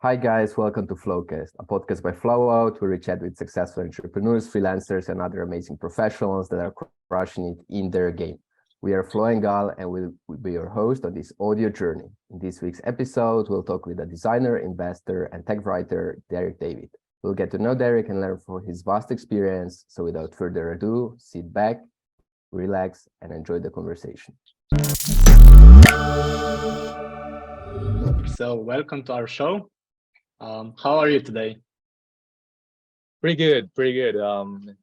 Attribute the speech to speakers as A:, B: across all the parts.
A: Hi guys, welcome to Flowcast, a podcast by Flowout, where we chat with successful entrepreneurs, freelancers, and other amazing professionals that are crushing it in their game. We are Flo and Gal, and we'll be your host on this audio journey. In this week's episode, we'll talk with a designer, investor, and tech writer, Derick David. We'll get to know Derrick and learn from his vast experience. So without further ado, sit back, relax, and enjoy the conversation.
B: So welcome to our show. How are you today?
C: Pretty good.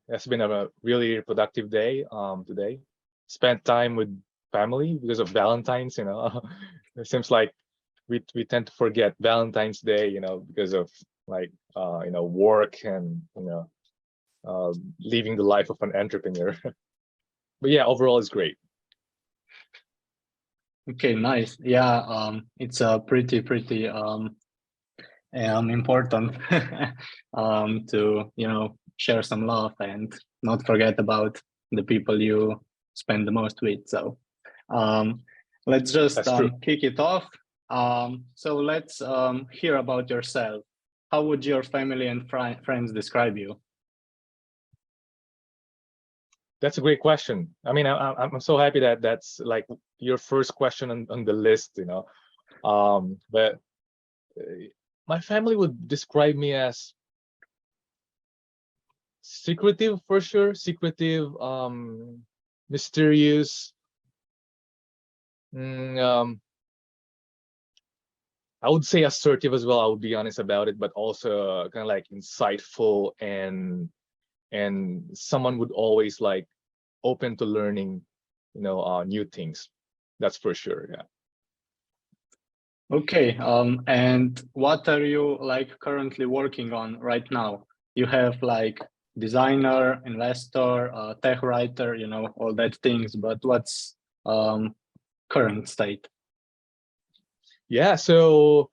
C: It's been a really productive day today. Spent time with family because of Valentine's, It seems like we tend to forget Valentine's Day, because of work and living the life of an entrepreneur. But yeah, overall it's great.
B: Okay, nice. Yeah, it's a pretty important to share some love and not forget about the people you spend the most with. So let's just kick it off. So let's hear about yourself. How would your family and friends describe you?
C: That's a great question. I mean, I'm so happy that that's like your first question on the list, but my family would describe me as secretive, for sure. Secretive, mysterious. I would say assertive as well. I would be honest about it, but also kind of like insightful and someone would always like open to learning, new things. That's for sure. Yeah.
B: Okay, and what are you like currently working on right now? You have like designer, investor, tech writer, all that things, but what's current state?
C: Yeah, so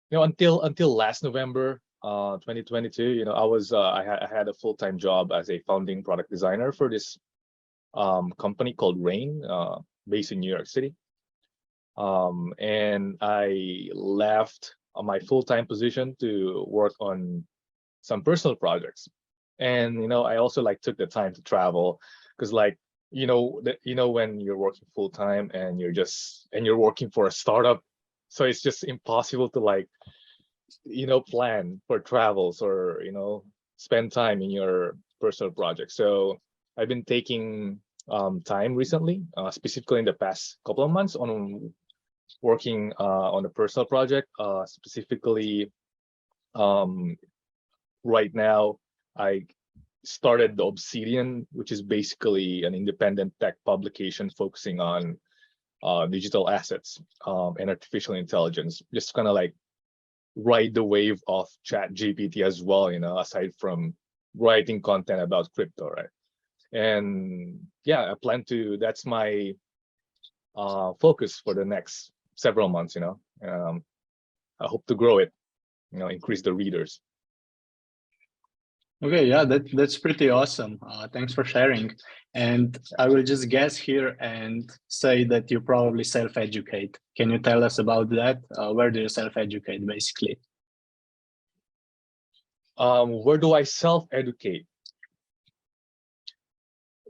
C: until last November 2022, I had a full-time job as a founding product designer for this company called Rain, based in New York City. And I left my full-time position to work on some personal projects. And I also like took the time to travel because when you're working full-time and you're working for a startup, so it's just impossible to plan for travels or spend time in your personal projects. So I've been taking time recently, specifically in the past couple of months, on working on a personal project. Specifically, right now, I started the Obsidian, which is basically an independent tech publication focusing on digital assets and artificial intelligence. Just kind of like ride the wave of ChatGPT as well, aside from writing content about crypto, right? And yeah, that's my focus for the next several months. I hope to grow it, increase the readers.
B: Okay, yeah, that's pretty awesome. Thanks for sharing. And I will just guess here and say that you probably self-educate. Can you tell us about that? Where do you self-educate, basically?
C: Where do I self-educate?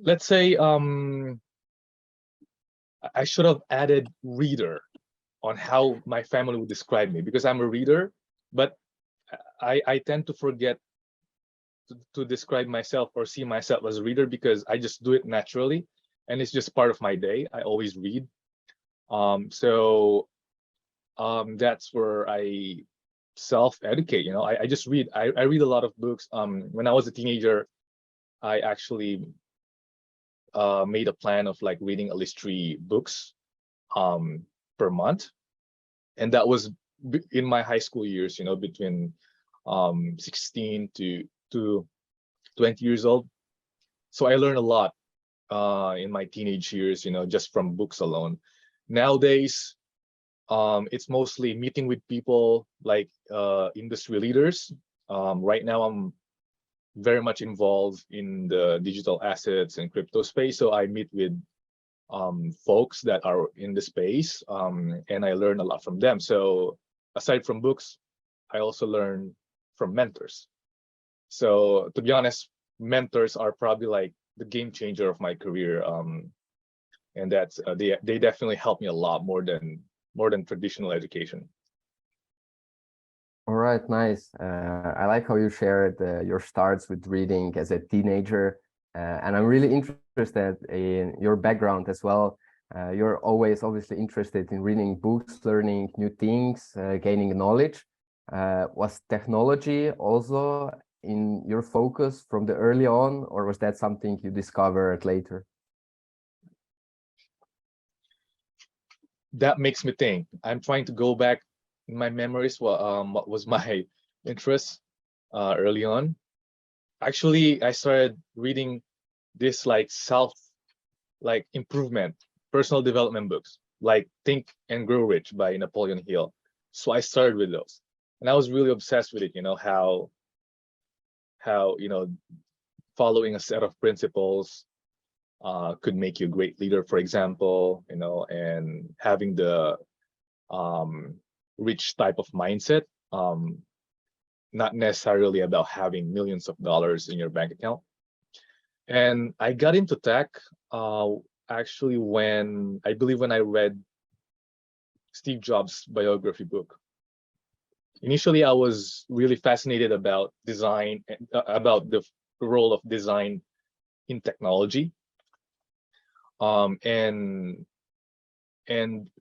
C: Let's say I should have added reader on how my family would describe me, because I'm a reader, but I tend to forget to describe myself or see myself as a reader because I just do it naturally and it's just part of my day. I always read. So that's where I self-educate. I just read. I read a lot of books. When I was a teenager, I actually made a plan of like reading at least 3 books per month, and that was in my high school years, between 16 to 20 years old. So I learned a lot in my teenage years, just from books alone. Nowadays, it's mostly meeting with people like industry leaders. Right now, I'm very much involved in the digital assets and crypto space. So I meet with folks that are in the space, and I learn a lot from them. So aside from books, I also learn from mentors. So to be honest, mentors are probably like the game changer of my career. And that's they definitely help me a lot more than traditional education.
A: All right, nice. I like how you shared your starts with reading as a teenager, and I'm really interested in your background as well. You're always obviously interested in reading books, learning new things, gaining knowledge. Was technology also in your focus from the early on, or was that something you discovered later?
C: That makes me think. I'm trying to go back in my memories. What was my interest early on? Actually, I started reading this like improvement, personal development books, like Think and Grow Rich by Napoleon Hill. So I started with those, and I was really obsessed with it. You know how following a set of principles could make you a great leader, for example, and having the rich type of mindset, not necessarily about having millions of dollars in your bank account. And I got into tech actually when I read Steve Jobs' biography book. Initially, I was really fascinated about design, about the role of design in technology. And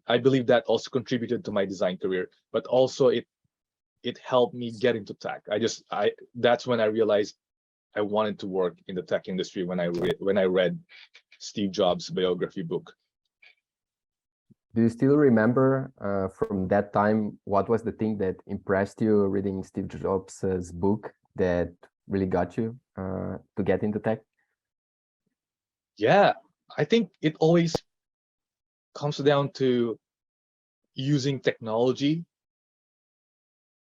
C: I believe that also contributed to my design career, but also it helped me get into tech. That's when I realized I wanted to work in the tech industry when I read Steve Jobs' biography book.
A: Do you still remember from that time, what was the thing that impressed you reading Steve Jobs' book that really got you to get into tech?
C: Yeah, I think it always comes down to using technology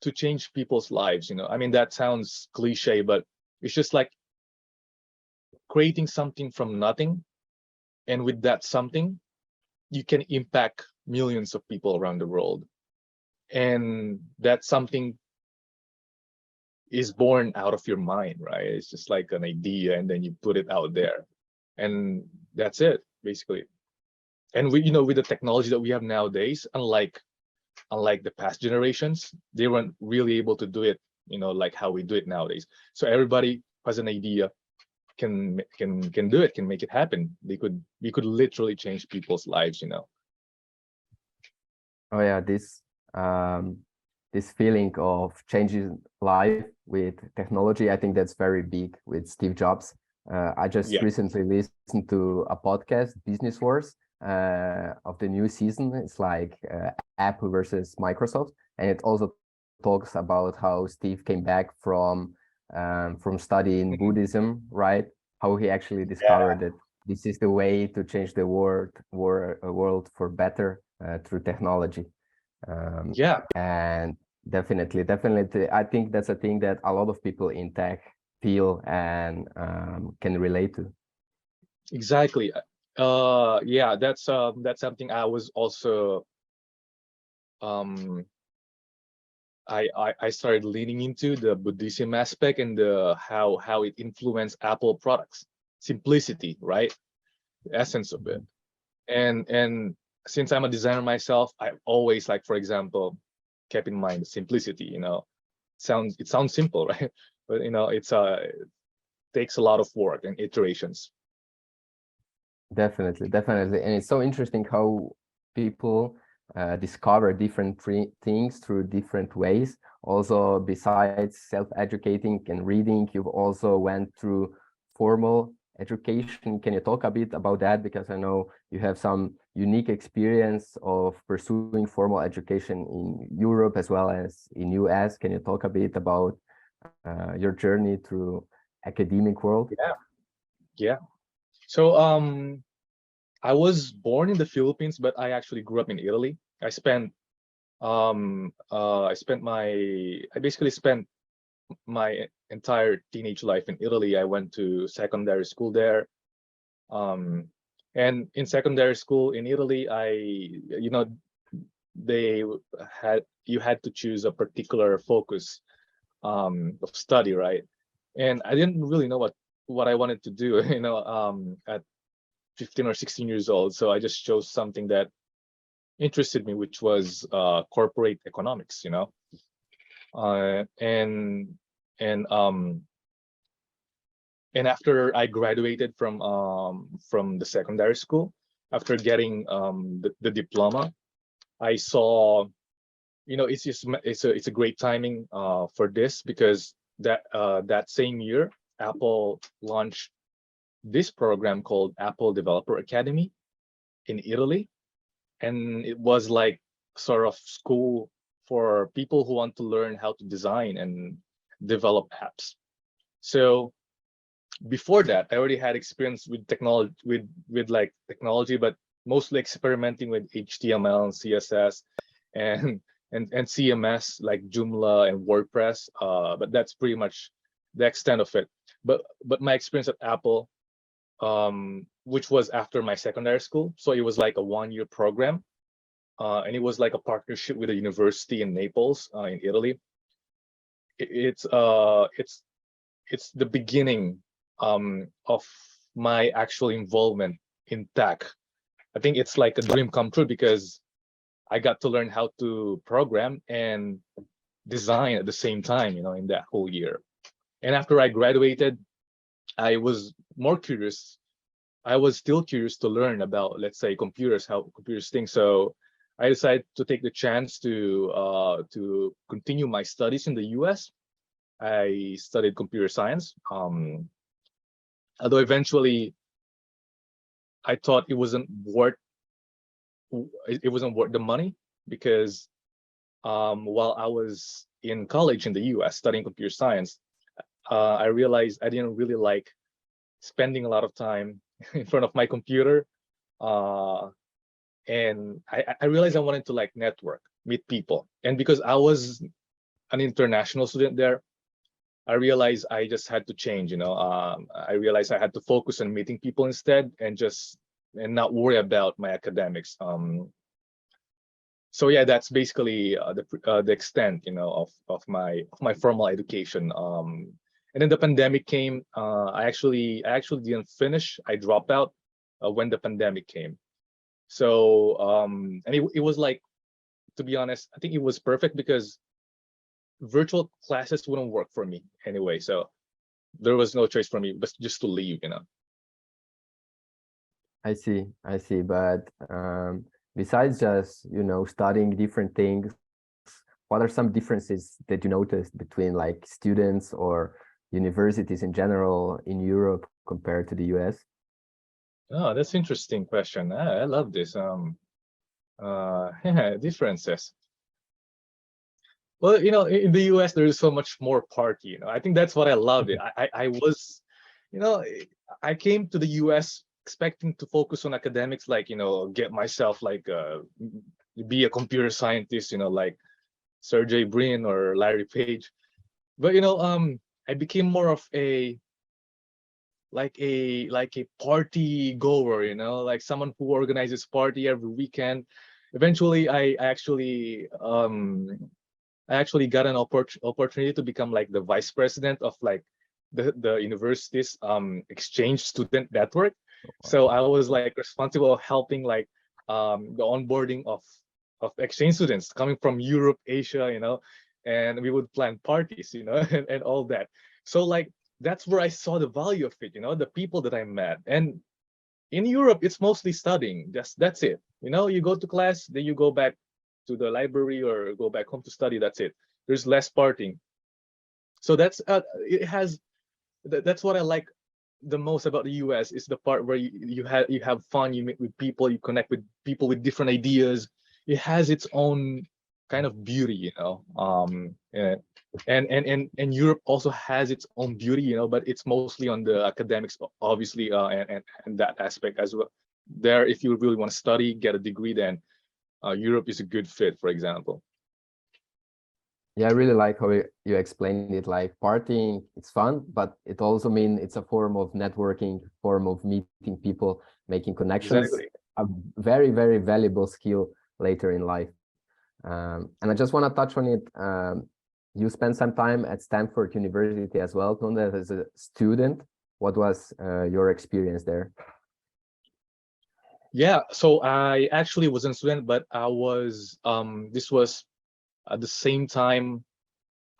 C: to change people's lives. I mean, that sounds cliche, but it's just like creating something from nothing. And with that something, you can impact millions of people around the world. And that something is born out of your mind, right? It's just like an idea, and then you put it out there. And that's it, basically. And with the technology that we have nowadays, unlike the past generations, they weren't really able to do it, like how we do it nowadays. So everybody who has an idea can do it, can make it happen. We could literally change people's lives.
A: Oh yeah, this feeling of changing life with technology, I think that's very big with Steve Jobs. I just recently listened to a podcast, Business Wars, of the new season. It's like Apple versus Microsoft, and it also talks about how Steve came back from studying Buddhism, right? How he actually discovered that this is the way to change the world for better through technology. And definitely, I think that's a thing that a lot of people in tech feel and can relate to.
C: Exactly. That's something I was also I started leaning into the Buddhism aspect and the how it influenced Apple products. Simplicity, right? The essence of it. And since I'm a designer myself, I always, like, for example, kept in mind simplicity. It sounds simple, right? But it takes a lot of work and iterations.
A: Definitely, and it's so interesting how people discover different things through different ways. Also, besides self-educating and reading, you've also went through formal education. Can you talk a bit about that? Because I know you have some unique experience of pursuing formal education in Europe as well as in US. Can you talk a bit about your journey through academic world?
C: Yeah. So I was born in the Philippines, but I actually grew up in Italy. I basically spent my entire teenage life in Italy. I went to secondary school there. And in secondary school in Italy, you had to choose a particular focus of study, right? And I didn't really know what I wanted to do, at 15 or 16 years old. So I just chose something that interested me, which was corporate economics, and after I graduated from the secondary school, after getting the diploma, I saw, it's a great timing for this, because that same year Apple launched this program called Apple Developer Academy in Italy, and it was like sort of school for people who want to learn how to design and develop apps. So before that, I already had experience with technology, with like technology, but mostly experimenting with HTML and CSS and CMS like Joomla and WordPress. But that's pretty much the extent of it. But my experience at Apple, which was after my secondary school, so it was like a 1-year program, and it was like a partnership with a university in Naples, in Italy. It's the beginning of my actual involvement in tech. I think it's like a dream come true, because I got to learn how to program and design at the same time, in that whole year. And after I graduated, I was more curious. I was still curious to learn about, let's say, computers, how computers think. So I decided to take the chance to continue my studies in the US. I studied computer science. Although eventually I thought it wasn't worth the money, because while I was in college in the US studying computer science, I realized I didn't really like spending a lot of time in front of my computer, and I realized I wanted to like network, meet people. And because I was an international student there, I realized I just had to change. I realized I had to focus on meeting people instead, and not worry about my academics. So yeah, that's basically the extent, of my formal education. And then the pandemic came. I actually didn't finish. I dropped out when the pandemic came. So and it was like, to be honest, I think it was perfect, because virtual classes wouldn't work for me anyway. So there was no choice for me but just to leave.
A: I see. But besides just, studying different things, what are some differences that you noticed between like students or universities in general in Europe compared to the US?
C: Oh, that's an interesting question. I love this. Yeah, differences. Well, in the US, there is so much more party. I think that's what I love. I was, I came to the US expecting to focus on academics, like, get myself like be a computer scientist, like Sergey Brin or Larry Page. But I became more of a party goer, like someone who organizes party every weekend. Eventually, I actually got an opportunity to become like the vice president of like the university's exchange student network. So I was like responsible of helping like the onboarding of exchange students coming from Europe, Asia, and we would plan parties, and all that. So like that's where I saw the value of it, the people that I met. And in Europe, it's mostly studying. That's it. You go to class, then you go back to the library or go back home to study. That's it. There's less partying. So that's what I like the most about the US, is the part where you have fun, you meet with people, you connect with people with different ideas. It has its own kind of beauty, and Europe also has its own beauty, but it's mostly on the academics, obviously, and that aspect as well. There, if you really want to study, get a degree, then Europe is a good fit, for example.
A: Yeah, I really like how you explained it. Like partying, it's fun, but it also means it's a form of networking, form of meeting people, making connections.
C: Exactly.
A: A very, very valuable skill later in life. And I just want to touch on it. You spent some time at Stanford University as well, known as a student. What was your experience there?
C: Yeah, so I actually wasn't a student, but I was, this was at the same time.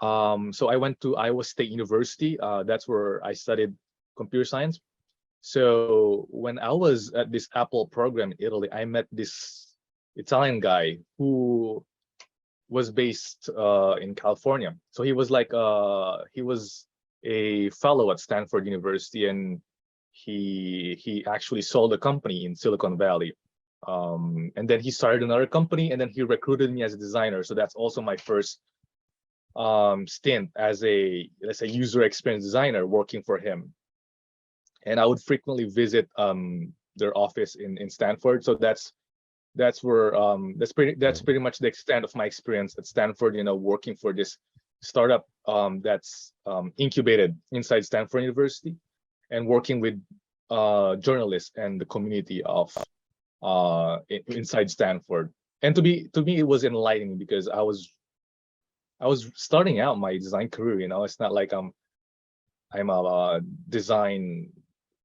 C: So I went to Iowa State University. That's where I studied computer science. So when I was at this Apple program in Italy, I met this Italian guy who was based in California. So he was like he was a fellow at Stanford University, and he actually sold a company in Silicon Valley. And then he started another company, and then he recruited me as a designer. So that's also my first stint as a, let's say, user experience designer working for him. And I would frequently visit their office in Stanford. So that's where that's pretty much the extent of my experience at Stanford, you know, working for this startup that's incubated inside Stanford University, and working with journalists and the community of inside Stanford. And to me it was enlightening, because I was starting out my design career, you know. It's not like I'm a design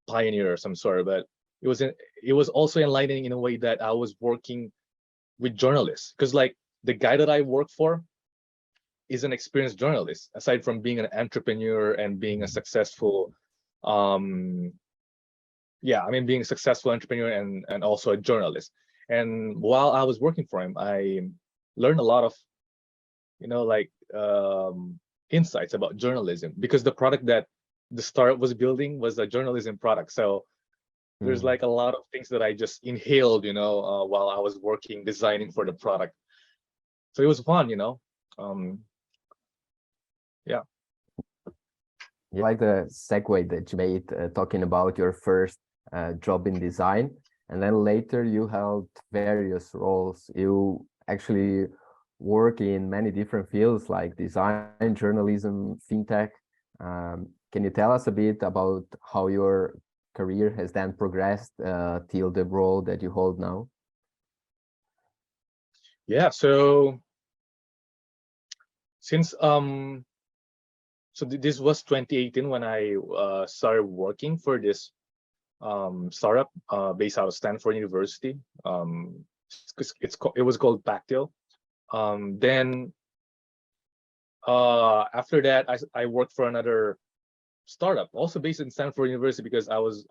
C: pioneer or some sort, but it was also enlightening in a way that I was working with journalists, because like the guy that I work for is an experienced journalist, aside from being an entrepreneur and being a successful yeah, I mean, being a successful entrepreneur and also a journalist. And while I was working for him, I learned a lot of, you know, like insights about journalism, because the product that the startup was building was a journalism product. So there's like a lot of things that I just inhaled, you know, while I was working designing for the product. So it was fun, you know. Yeah.
A: I like the segue that you made, talking about your first job in design, and then later you held various roles. You actually work in many different fields like design, journalism, fintech. Can you tell us a bit about how your career has then progressed till the role that you hold now?
C: Yeah, so since this was 2018 when I started working for this startup based out of Stanford University. It was called Pactil. Then after that, I worked for another startup also based in Stanford University, because I was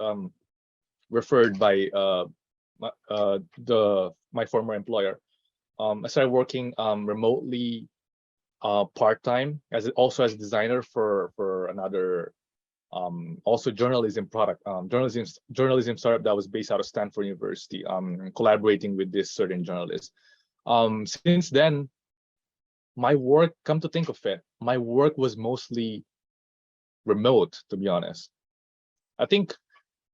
C: referred by my former employer. I started working remotely part-time as a designer for another also journalism product, journalism startup that was based out of Stanford University, collaborating with this certain journalist. Since then, my work, come to think of it, my work was mostly remote, to be honest. I think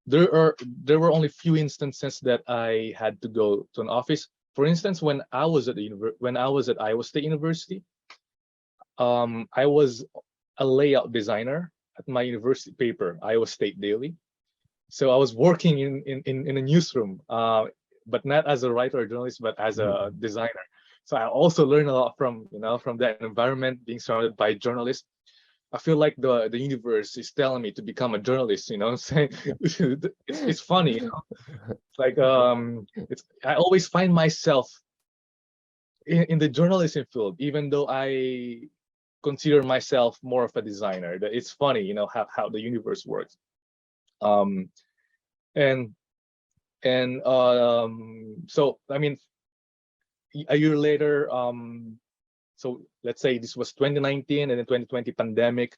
C: there were only few instances that I had to go to an office. For instance, when I was at Iowa State University, I was a layout designer at my university paper, Iowa State Daily. So I was working in a newsroom, but not as a writer or journalist, but as a designer. So I also learned a lot from, you know, from that environment, being surrounded by journalists. I feel like the universe is telling me to become a journalist, you know what I'm saying? It's funny, you know? It's like I always find myself in the journalism field, even though I consider myself more of a designer. That it's funny, you know, how the universe works. So I mean, a year later, so let's say this was 2019, and then 2020 pandemic.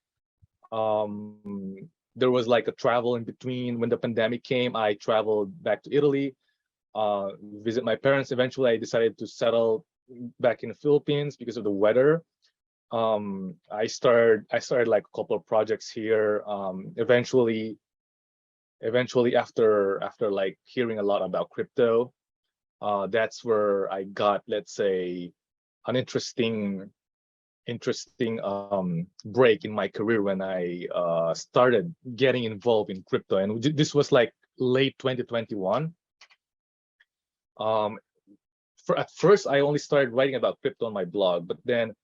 C: There was like a travel in between. When the pandemic came, I traveled back to Italy, visit my parents. Eventually, I decided to settle back in the Philippines because of the weather. I started like a couple of projects here. Eventually after like hearing a lot about crypto, that's where I got, let's say, an interesting break in my career, when I started getting involved in crypto. And this was like late 2021. at first I only started writing about crypto on my blog, but then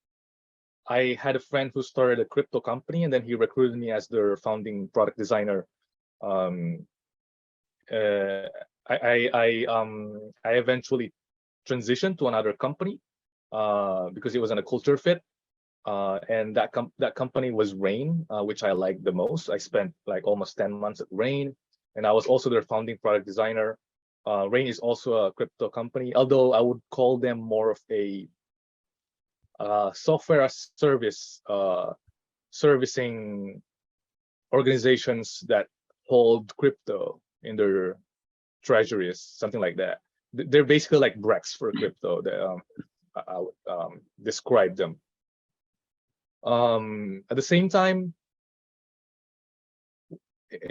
C: I had a friend who started a crypto company, and then he recruited me as their founding product designer. Um, I eventually transitioned to another company because it wasn't a culture fit. And that company was Rain, which I liked the most. I spent like almost 10 months at Rain, and I was also their founding product designer. Rain is also a crypto company, although I would call them more of a software as service servicing organizations that hold crypto in their treasuries, something like that. They're basically like Brex for crypto. I would describe them. At the same time,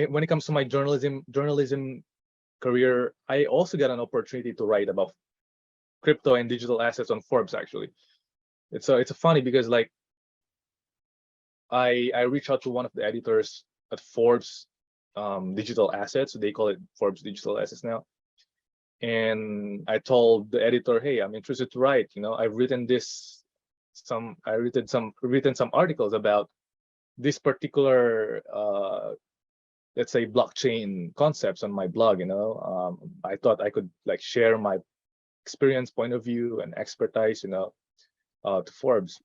C: when it comes to my journalism career, I also got an opportunity to write about crypto and digital assets on Forbes. Actually, it's funny because like I reached out to one of the editors at Forbes digital assets. They call it Forbes digital assets now. And I told the editor, hey, I'm interested to write. You know, I've written some articles about this particular let's say blockchain concepts on my blog. You know, I thought I could like share my experience, point of view, and expertise, you know, to Forbes.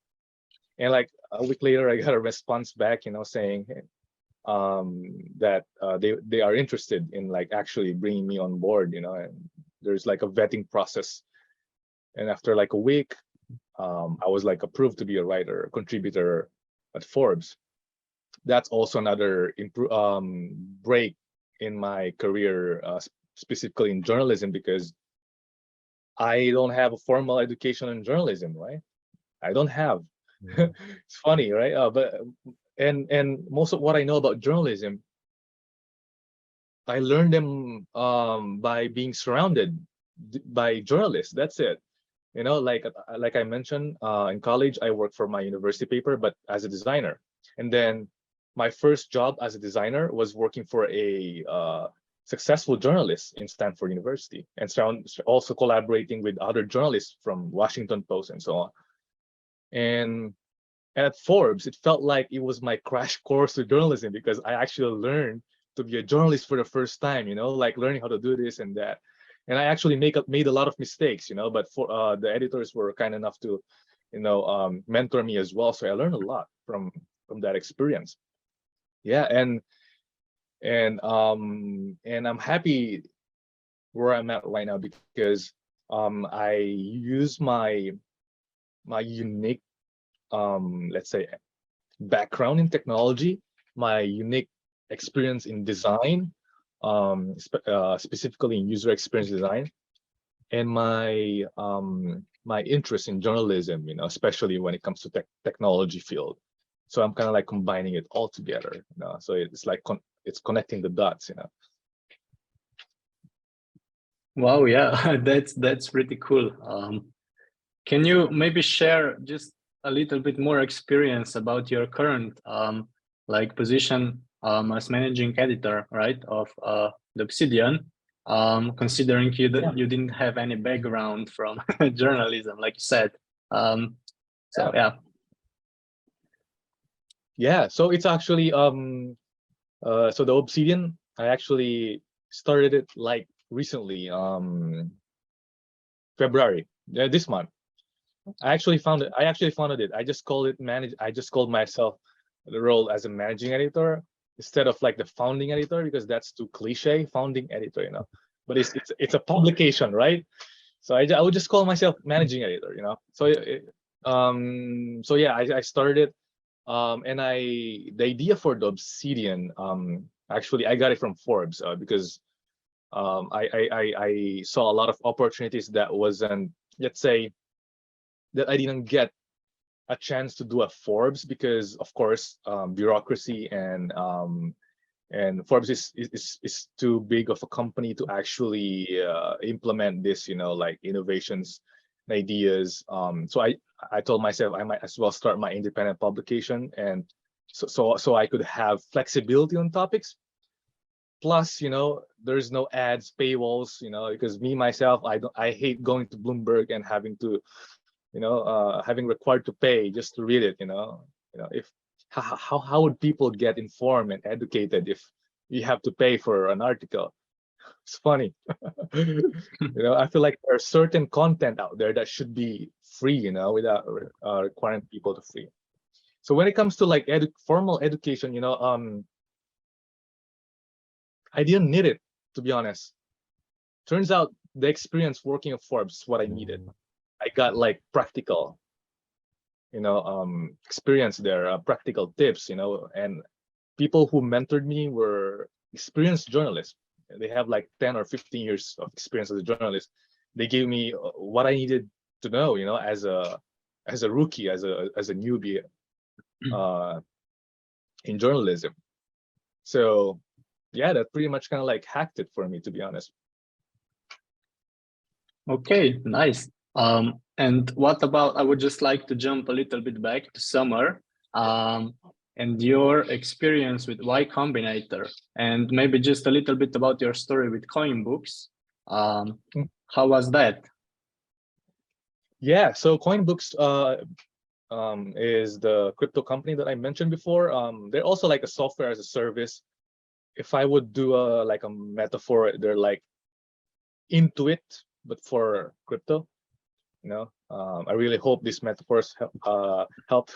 C: And like a week later, I got a response back, you know, saying that they are interested in like actually bringing me on board, you know, and there's like a vetting process. And after like a week, I was like approved to be a writer, contributor at Forbes. That's also another break in my career, specifically in journalism, because I don't have a formal education in journalism, right? I don't have. It's funny, right? But most of what I know about journalism, I learned them by being surrounded by journalists. That's it. You know, like I mentioned, in college, I worked for my university paper, but as a designer. And then my first job as a designer was working for a successful journalist in Stanford University, and also collaborating with other journalists from Washington Post and so on. And at Forbes, it felt like it was my crash course to journalism, because I actually learned to be a journalist for the first time, you know, like learning how to do this and that. And I actually made a lot of mistakes, you know, but for the editors were kind enough to, you know, mentor me as well. So I learned a lot from that experience. Yeah, and I'm happy where I'm at right now, because I use my unique let's say background in technology, my unique experience in design, specifically in user experience design, and my my interest in journalism, you know, especially when it comes to technology field. So I'm kind of like combining it all together, you know? So it's like it's connecting the dots, you know.
B: Wow, yeah, that's pretty cool. Can you maybe share just a little bit more experience about your current like position as managing editor, right, of the Obsidian, considering you didn't have any background from journalism, like you said. So
C: yeah, so it's actually so the Obsidian, I actually started it like recently, February, this month. I actually founded it. I just called it I just called myself the role as a managing editor instead of like the founding editor, because that's too cliche, founding editor, you know. But it's a publication, right? So I would just call myself managing editor, you know. So so yeah, I started it, and the idea for the Obsidian, actually I got it from Forbes, because I saw a lot of opportunities that wasn't, let's say, that I didn't get a chance to do at Forbes, because of course bureaucracy and Forbes is too big of a company to actually implement this, you know, like innovations and ideas. So I told myself I might as well start my independent publication, and so I could have flexibility on topics. plus, there's no ads, paywalls, because me myself, I hate going to Bloomberg and having to, having required to pay just to read it. If how would people get informed and educated if you have to pay for an article? It's funny. I feel like there's certain content out there that should be free, without requiring people to free. So when it comes to like formal education, I didn't need it, to be honest. Turns out the experience working at Forbes is what I needed. I got like practical, experience there, practical tips, and people who mentored me were experienced journalists. They have like 10 or 15 years of experience as a journalist. They gave me what I needed to know, as a rookie, as a newbie in journalism. So yeah, that pretty much kind of like hacked it for me, to be honest.
B: Okay, nice. And what about, I would just like to jump a little bit back to summer and your experience with Y Combinator, and maybe just a little bit about your story with CoinBooks. How was that?
C: Yeah, so CoinBooks is the crypto company that I mentioned before. They're also like a software as a service. If I would do like a metaphor, they're like Intuit, but for crypto. I really hope these metaphors help.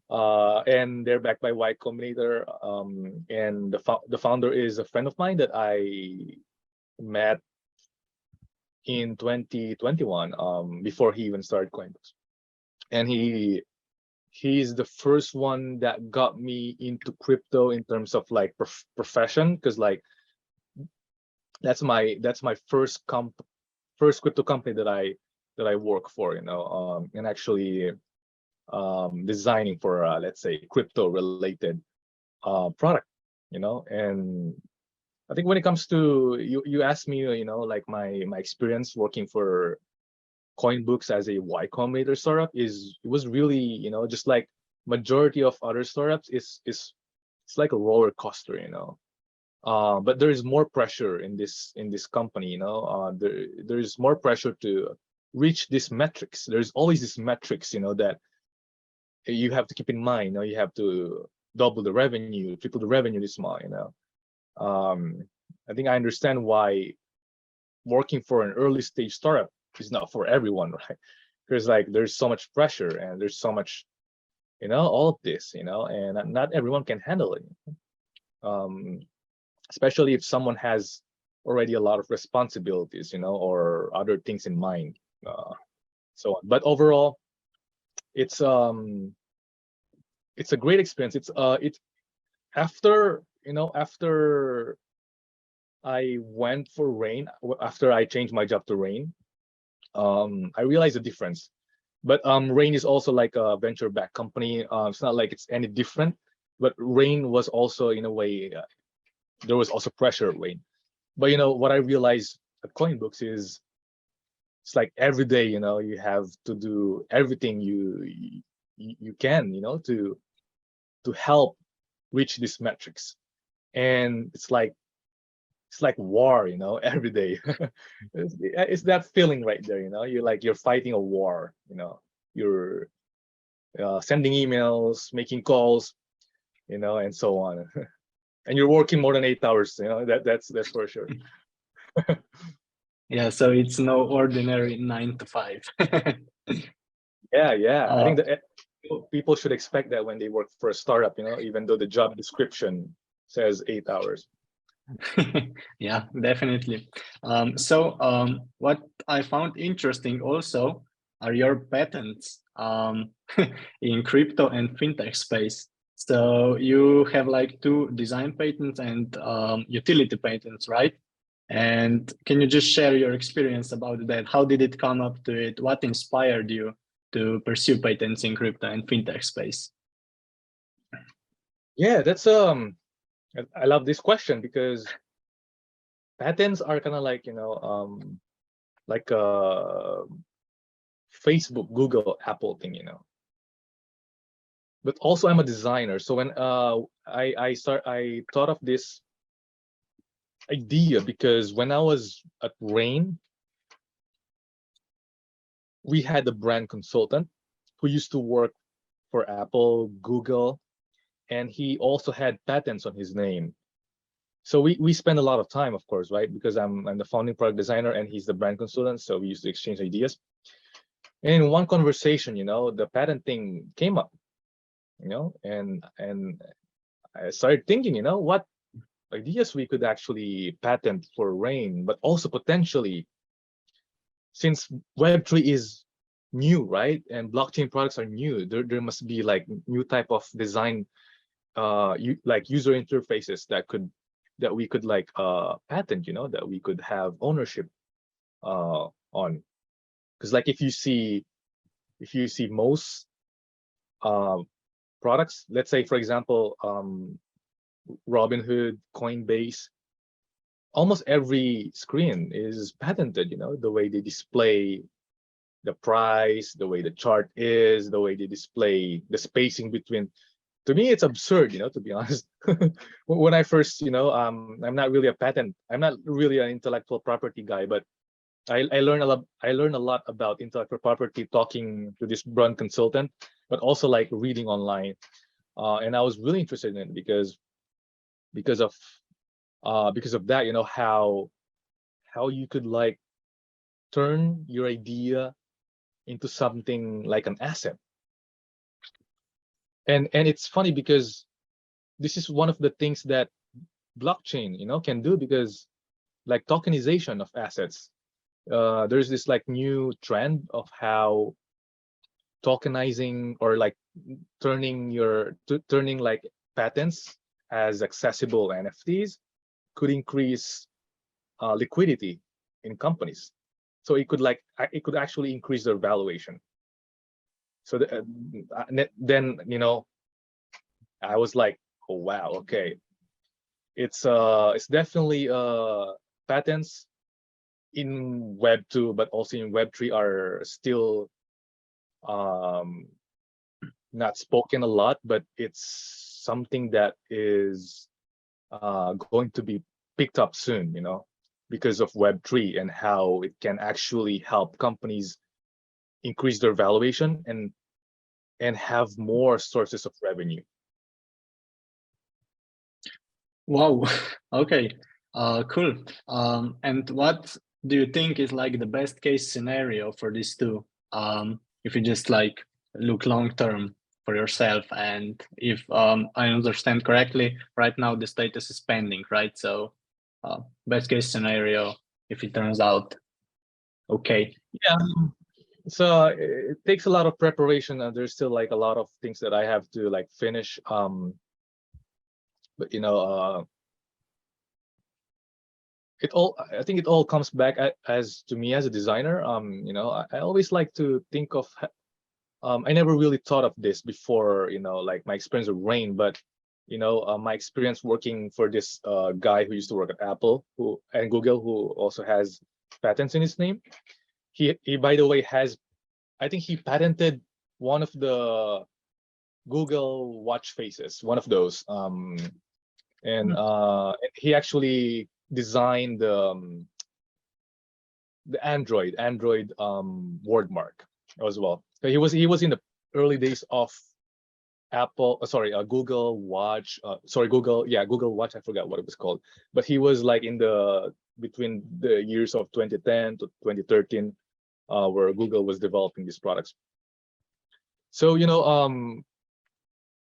C: And they're backed by Y Combinator. And the founder is a friend of mine that I met in 2021, before he even started CoinBooks. And he's the first one that got me into crypto in terms of like profession, because like that's my first crypto company that I work for, and actually designing for let's say crypto related product, and I think when it comes to you asked me, like my experience working for CoinBooks as a Y Combinator startup it was really, just like majority of other startups, it's like a roller coaster, but there is more pressure in this company, there is more pressure to reach these metrics. There's always these metrics, that you have to keep in mind. You have to double the revenue, triple the revenue this month. I think I understand why working for an early stage startup is not for everyone, right? Because like there's so much pressure and there's so much, all of this, and not everyone can handle it. Especially if someone has already a lot of responsibilities, or other things in mind, so on. But overall, it's a great experience. It's after I went for Rain, after I changed my job to Rain, I realized the difference. But Rain is also like a venture-backed company. It's not like it's any different, but Rain was also, in a way, there was also pressure at Rain. But what I realized at CoinBooks is it's like every day, you have to do everything you can, to help reach these metrics. And it's like war, every day. it's that feeling right there, you're fighting a war, you're sending emails, making calls, and so on. And you're working more than 8 hours, that's for sure.
B: Yeah, so it's no ordinary 9 to 5.
C: Yeah. I think that people should expect that when they work for a startup, even though the job description says 8 hours.
B: Yeah, definitely. So what I found interesting also are your patents in crypto and fintech space. So you have like 2 design patents and utility patents, right? And can you just share your experience about that? How did it come up to it? What inspired you to pursue patents in crypto and fintech space?
C: Yeah, that's I love this question because patents are kind of like, like a Facebook, Google, Apple thing, but also I'm a designer. So when I thought of this idea because when I was at Rain, we had a brand consultant who used to work for Apple, Google, and he also had patents on his name. So we spend a lot of time, of course, right? Because I'm the founding product designer and he's the brand consultant. So we used to exchange ideas. And in one conversation, the patent thing came up, and I started thinking, what ideas we could actually patent for Rain, but also potentially, since Web3 is new, right? And blockchain products are new, there must be like new type of design, like user interfaces that we could like patent, that we could have ownership on. Because like if you see most products, let's say for example, Robinhood, Coinbase, almost every screen is patented, the way they display the price, the way the chart is, the way they display the spacing between. To me, it's absurd, to be honest. When I first, I'm not really an intellectual property guy, but I learned a lot about intellectual property talking to this brand consultant, but also like reading online. And I was really interested in it because of that, how you could like turn your idea into something like an asset. And it's funny because this is one of the things that blockchain, can do, because like tokenization of assets, there's this like new trend of how tokenizing or like turning like patents as accessible NFTs could increase liquidity in companies. So it could actually increase their valuation. So then I was like, oh wow, okay, it's definitely patents in Web 2, but also in Web 3 are still not spoken a lot, but it's something that is going to be picked up soon, because of Web 3 and how it can actually help companies increase their valuation and have more sources of revenue.
B: Wow. Okay. Cool. And what do you think is like the best case scenario for these two? If you just like look long term for yourself, and if I understand correctly, right now the status is pending, right? So best case scenario, if it turns out okay.
C: Yeah. So it takes a lot of preparation, and there's still like a lot of things that I have to like finish. But I think it all comes back as to me as a designer. I always like to think of. I never really thought of this before, like my experience with Rain, but my experience working for this guy who used to work at Apple and Google, who also has patents in his name. He by the way I think he patented one of the Google watch faces, one of those. And he actually designed the Android word mark as well. So he was in the early days of Apple, Google Watch, Google Watch. I forgot what it was called, but he was like between the years of 2010 to 2013, where Google was developing these products. So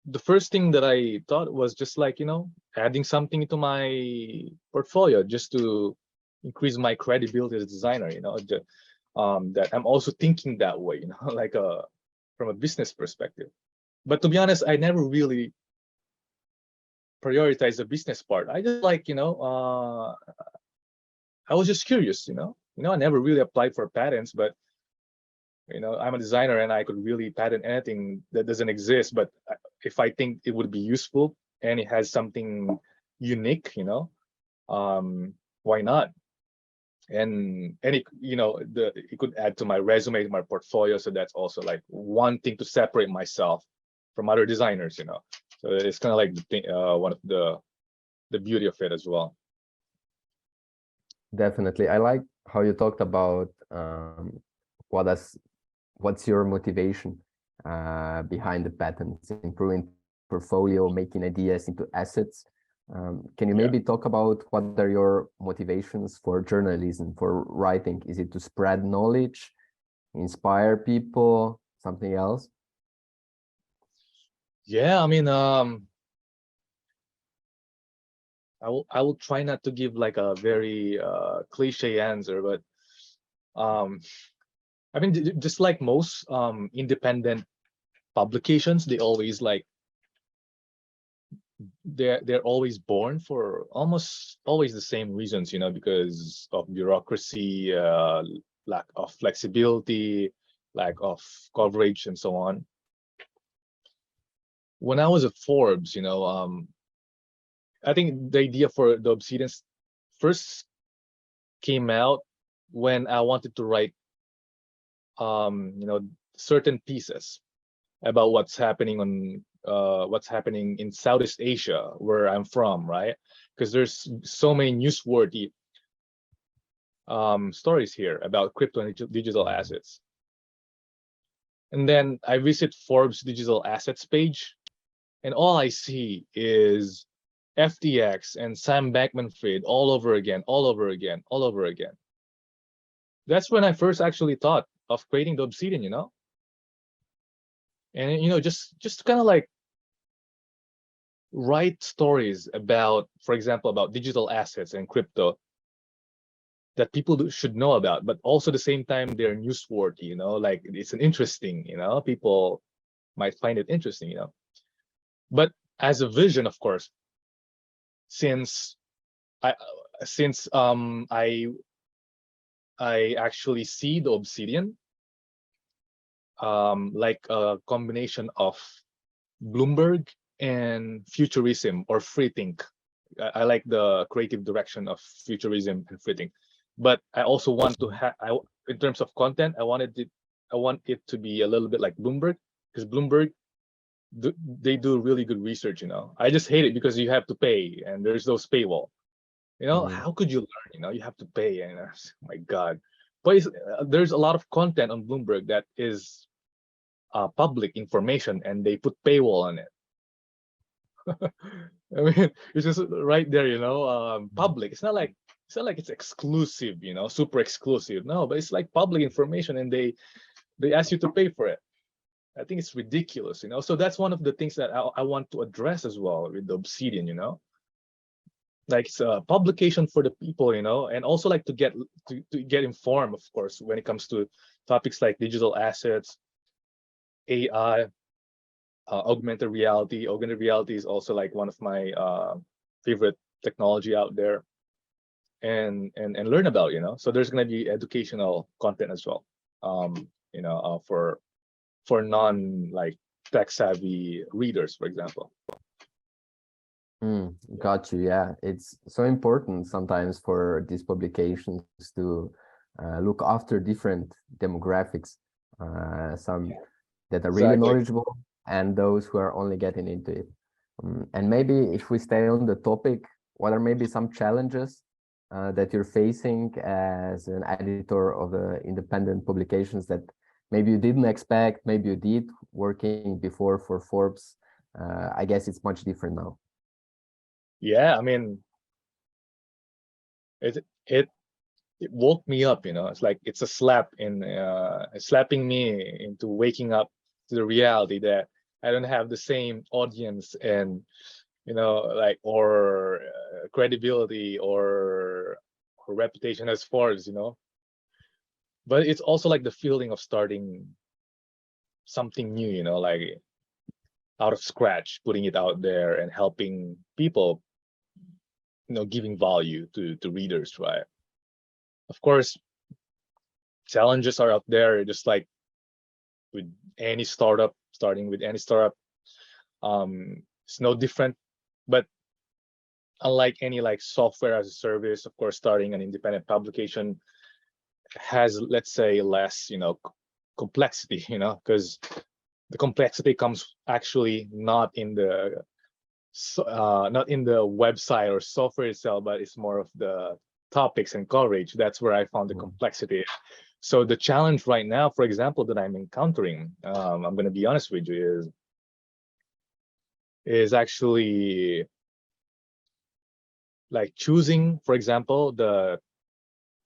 C: the first thing that I thought was just like adding something into my portfolio just to increase my credibility as a designer. That I'm also thinking that way. Like from a business perspective. But to be honest, I never really prioritized the business part. I just like I was just curious. I never really applied for patents, but I'm a designer and I could really patent anything that doesn't exist. But if I think it would be useful and it has something unique, why not? And it could add to my resume, to my portfolio. So that's also like one thing to separate myself from other designers, you know. So it's kind of like the thing, one of the beauty of it as well.
A: Definitely. I like how you talked about what's your motivation behind the patents, improving portfolio, making ideas into assets. Can you maybe talk about what are your motivations for journalism, for writing? Is it to spread knowledge, inspire people, something else?
C: Yeah, I mean, I will try not to give like a very cliche answer, but I mean, just like most independent publications, they always like they're always born for almost always the same reasons, you know, because of bureaucracy, lack of flexibility, lack of coverage, and so on. When I was at Forbes, you know, I think the idea for the Obsidian first came out when I wanted to write, you know, certain pieces about what's happening in Southeast Asia, where I'm from, right? Because there's so many newsworthy stories here about crypto and digital assets. And then I visit Forbes digital assets page, and all I see is FTX and Sam Bankman-Fried all over again, all over again, all over again. That's when I first actually thought of creating the Obsidian, you know? And, you know, just kind of like write stories about, for example, about digital assets and crypto that people should know about, but also at the same time, they're newsworthy, you know, like it's an interesting, you know, people might find it interesting, you know. But as a vision, of course, since I actually see the Obsidian like a combination of Bloomberg and futurism or free think. I like the creative direction of futurism and free think, but I also want to have, in terms of content, I want it to be a little bit like Bloomberg, because Bloomberg, they do really good research, you know. I just hate it because you have to pay and there's those paywall. You know, how could you learn? You know, you have to pay, and oh my God. But there's a lot of content on Bloomberg that is public information, and they put paywall on it. I mean, it's just right there, you know, public. It's not like it's exclusive, you know, super exclusive. No, but it's like public information, and they ask you to pay for it. I think it's ridiculous, you know. So that's one of the things that I want to address as well with the Obsidian, you know. Like it's a publication for the people, you know, and also like to get informed, of course, when it comes to topics like digital assets, AI, augmented reality. Augmented reality is also like one of my favorite technology out there, and learn about, you know. So there's going to be educational content as well, you know, for non like tech savvy readers, for example.
A: Got you. Yeah, it's so important sometimes for these publications to look after different demographics, some that are really knowledgeable and those who are only getting into it. And maybe if we stay on the topic, what are maybe some challenges that you're facing as an editor of the independent publications that maybe you didn't expect, maybe you did, working before for Forbes? I guess it's much different now.
C: Yeah, I mean, it woke me up, you know. It's like it's a slap in slapping me into waking up to the reality that I don't have the same audience and, you know, like, or credibility or reputation as Forbes, you know. But it's also like the feeling of starting something new, you know, like out of scratch, putting it out there and helping people, you know, giving value to readers, right? Of course, challenges are up there, just like with any startup, starting with any startup. It's no different, but unlike any like software as a service, of course, starting an independent publication has, let's say, less, you know, complexity, you know, because the complexity comes actually not in the website or software itself, but it's more of the topics and coverage. That's where I found the complexity. So the challenge right now, for example, that I'm encountering, I'm going to be honest with you, is actually like choosing, for example, the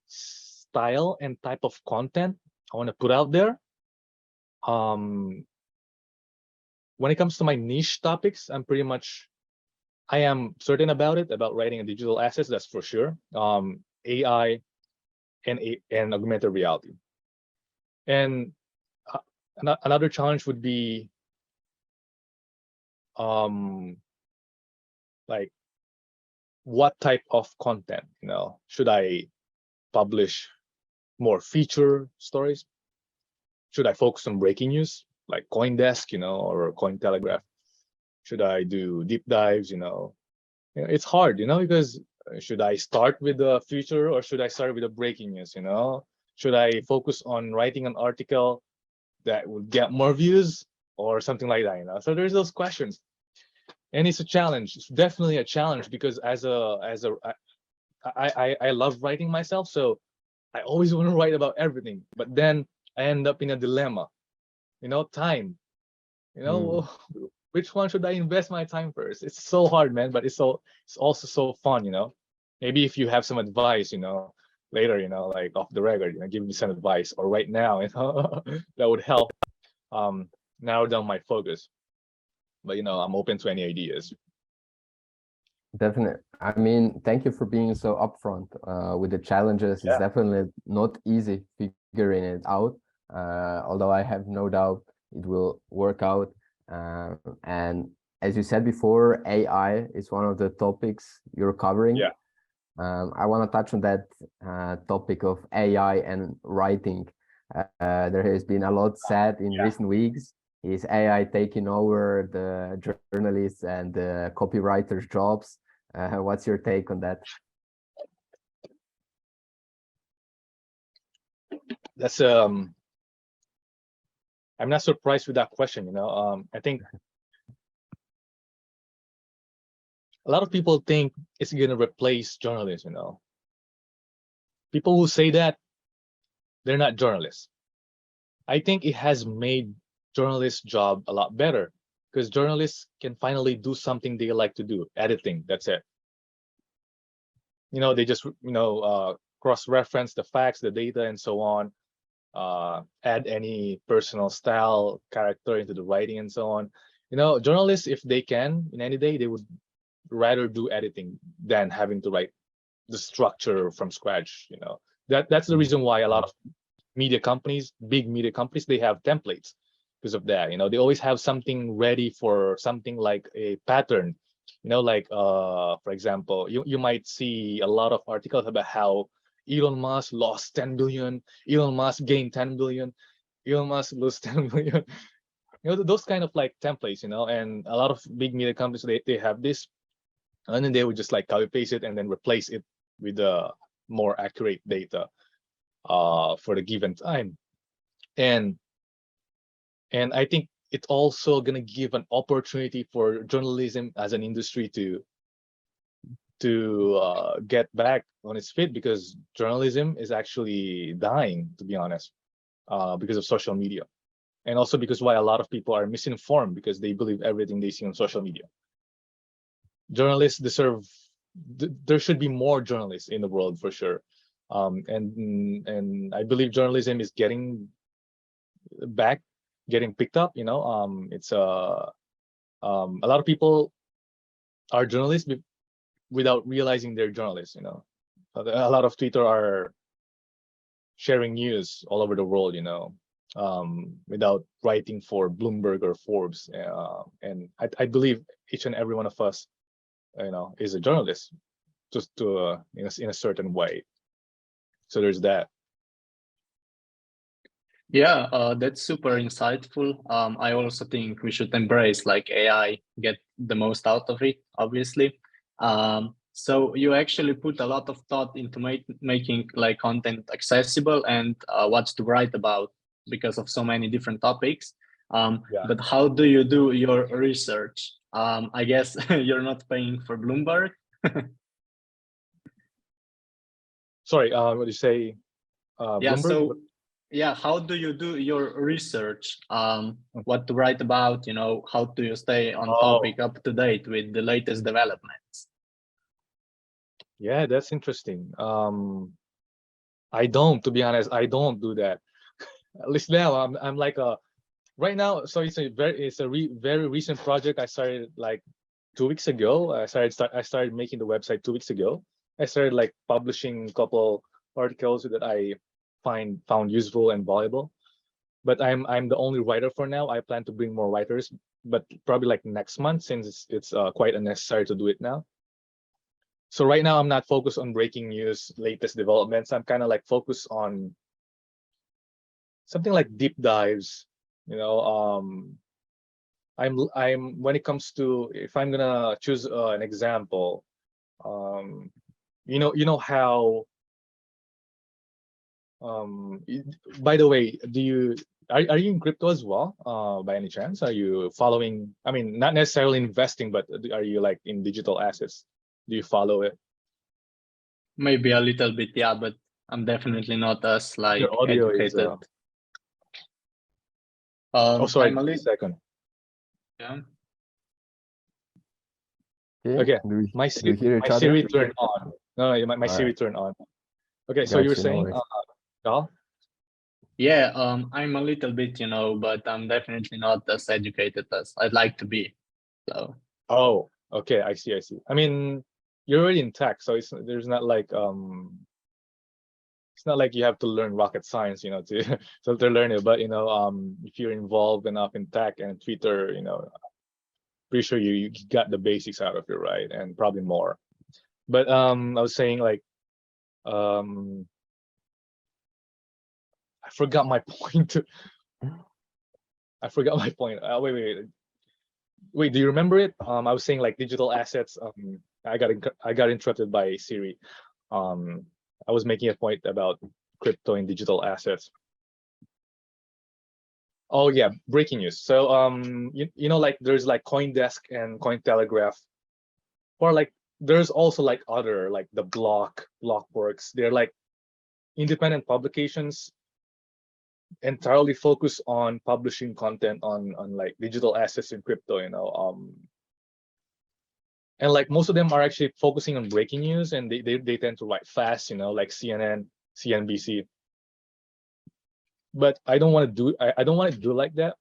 C: style and type of content I want to put out there. When it comes to my niche topics, I am certain about it, about writing a digital assets, that's for sure. AI and augmented reality. And another challenge would be like what type of content, should I publish more feature stories? Should I focus on breaking news like CoinDesk, or Cointelegraph? Should I do deep dives? It's hard, because should I start with the future or should I start with the breaking news? Should I focus on writing an article that would get more views or something like that? So there's those questions, and it's a challenge. It's definitely a challenge because I love writing myself, so I always want to write about everything, but then I end up in a dilemma. Time. Which one should I invest my time first? It's so hard, man, but it's also so fun, Maybe if you have some advice, later, like off the record, give me some advice, or right now, that would help narrow down my focus. But I'm open to any ideas.
A: Definitely. I mean, thank you for being so upfront with the challenges.
C: Yeah.
A: It's definitely not easy figuring it out, although I have no doubt it will work out. And as you said before, AI is one of the topics you're covering.
C: Yeah.
A: I want to touch on that topic of AI and writing. There has been a lot said in recent weeks. Is AI taking over the journalists and the copywriters' jobs? What's your take on that?
C: That's I'm not surprised with that question. I think a lot of people think it's going to replace journalists. People who say that, they're not journalists. I think it has made journalists' job a lot better because journalists can finally do something they like to do, editing. That's it. They just cross-reference the facts, the data, and so on. Add any personal style, character into the writing, and so on. Journalists, if they can, in any day, they would rather do editing than having to write the structure from scratch. That's the reason why a lot of media companies, big media companies, they have templates because of that. They always have something ready for something like a pattern. For example, you might see a lot of articles about how Elon Musk lost 10 billion, Elon Musk gained 10 billion, Elon Musk lost 10 billion. Those kind of like templates, and a lot of big media companies, they have this, and then they would just like copy paste it and then replace it with the more accurate data for the given time. And I think it's also gonna give an opportunity for journalism as an industry to get back on its feet, because journalism is actually dying, to be honest, because of social media, and also because why a lot of people are misinformed because they believe everything they see on social media. Journalists deserve. There should be more journalists in the world for sure, and I believe journalism is getting back, getting picked up. It's a lot of people are journalists without realizing they're journalists. A lot of Twitter are sharing news all over the world, without writing for Bloomberg or Forbes. And I believe each and every one of us, is a journalist, just to in a certain way. So there's that.
B: Yeah, that's super insightful. I also think we should embrace like AI, get the most out of it, obviously. So you actually put a lot of thought into making like content accessible and what to write about because of so many different topics.
C: Yeah.
B: But how do you do your research? I guess you're not paying for Bloomberg.
C: Sorry, what do you say?
B: Yeah,
C: Bloomberg?
B: so yeah, how do you do your research? What to write about, how do you stay on topic, up to date with the latest developments?
C: Yeah, that's interesting. I don't, to be honest, I don't do that. At least now, I'm like right now. So it's a very recent project. I started like 2 weeks ago. I started making the website 2 weeks ago. I started like publishing a couple articles that I found useful and valuable. But I'm the only writer for now. I plan to bring more writers, but probably like next month, since it's quite unnecessary to do it now. So right now I'm not focused on breaking news, latest developments. I'm kind of like focused on something like deep dives. I'm when it comes to, if I'm gonna choose an example, um, you know how. By the way, are you in crypto as well? By any chance, are you following? I mean, not necessarily investing, but are you like in digital assets? Do you follow it?
B: Maybe a little bit, yeah, but I'm definitely not as like
C: Your audio is.
B: educated.
C: Oh, sorry.
B: I'm a little.
C: Second.
B: Yeah.
C: Okay.
A: Do we
C: My
A: hear each other?
C: Siri turned on. No, my
A: All
C: Siri
A: right.
C: turned on. Okay, so you were
A: Gotcha, no
C: saying,
A: worries.
C: Gal?
B: Yeah, I'm a little bit, but I'm definitely not as educated as I'd like to be. So.
C: Oh, okay. I see. I mean, you're already in tech, so there's not like it's not like you have to learn rocket science, to to learn it. But if you're involved enough in tech and Twitter, pretty sure you got the basics out of it, right? And probably more. But I was saying like I forgot my point. I forgot my point. Wait. Do you remember it? I was saying like digital assets. I got interrupted by Siri. I was making a point about crypto and digital assets. Oh yeah, breaking news. So like there's like CoinDesk and Cointelegraph, or like there's also like other like the Blockworks. They're like independent publications entirely focused on publishing content on like digital assets in crypto. And like most of them are actually focusing on breaking news, and they tend to write fast, like CNN, CNBC. But I don't want to do I don't want to do like that.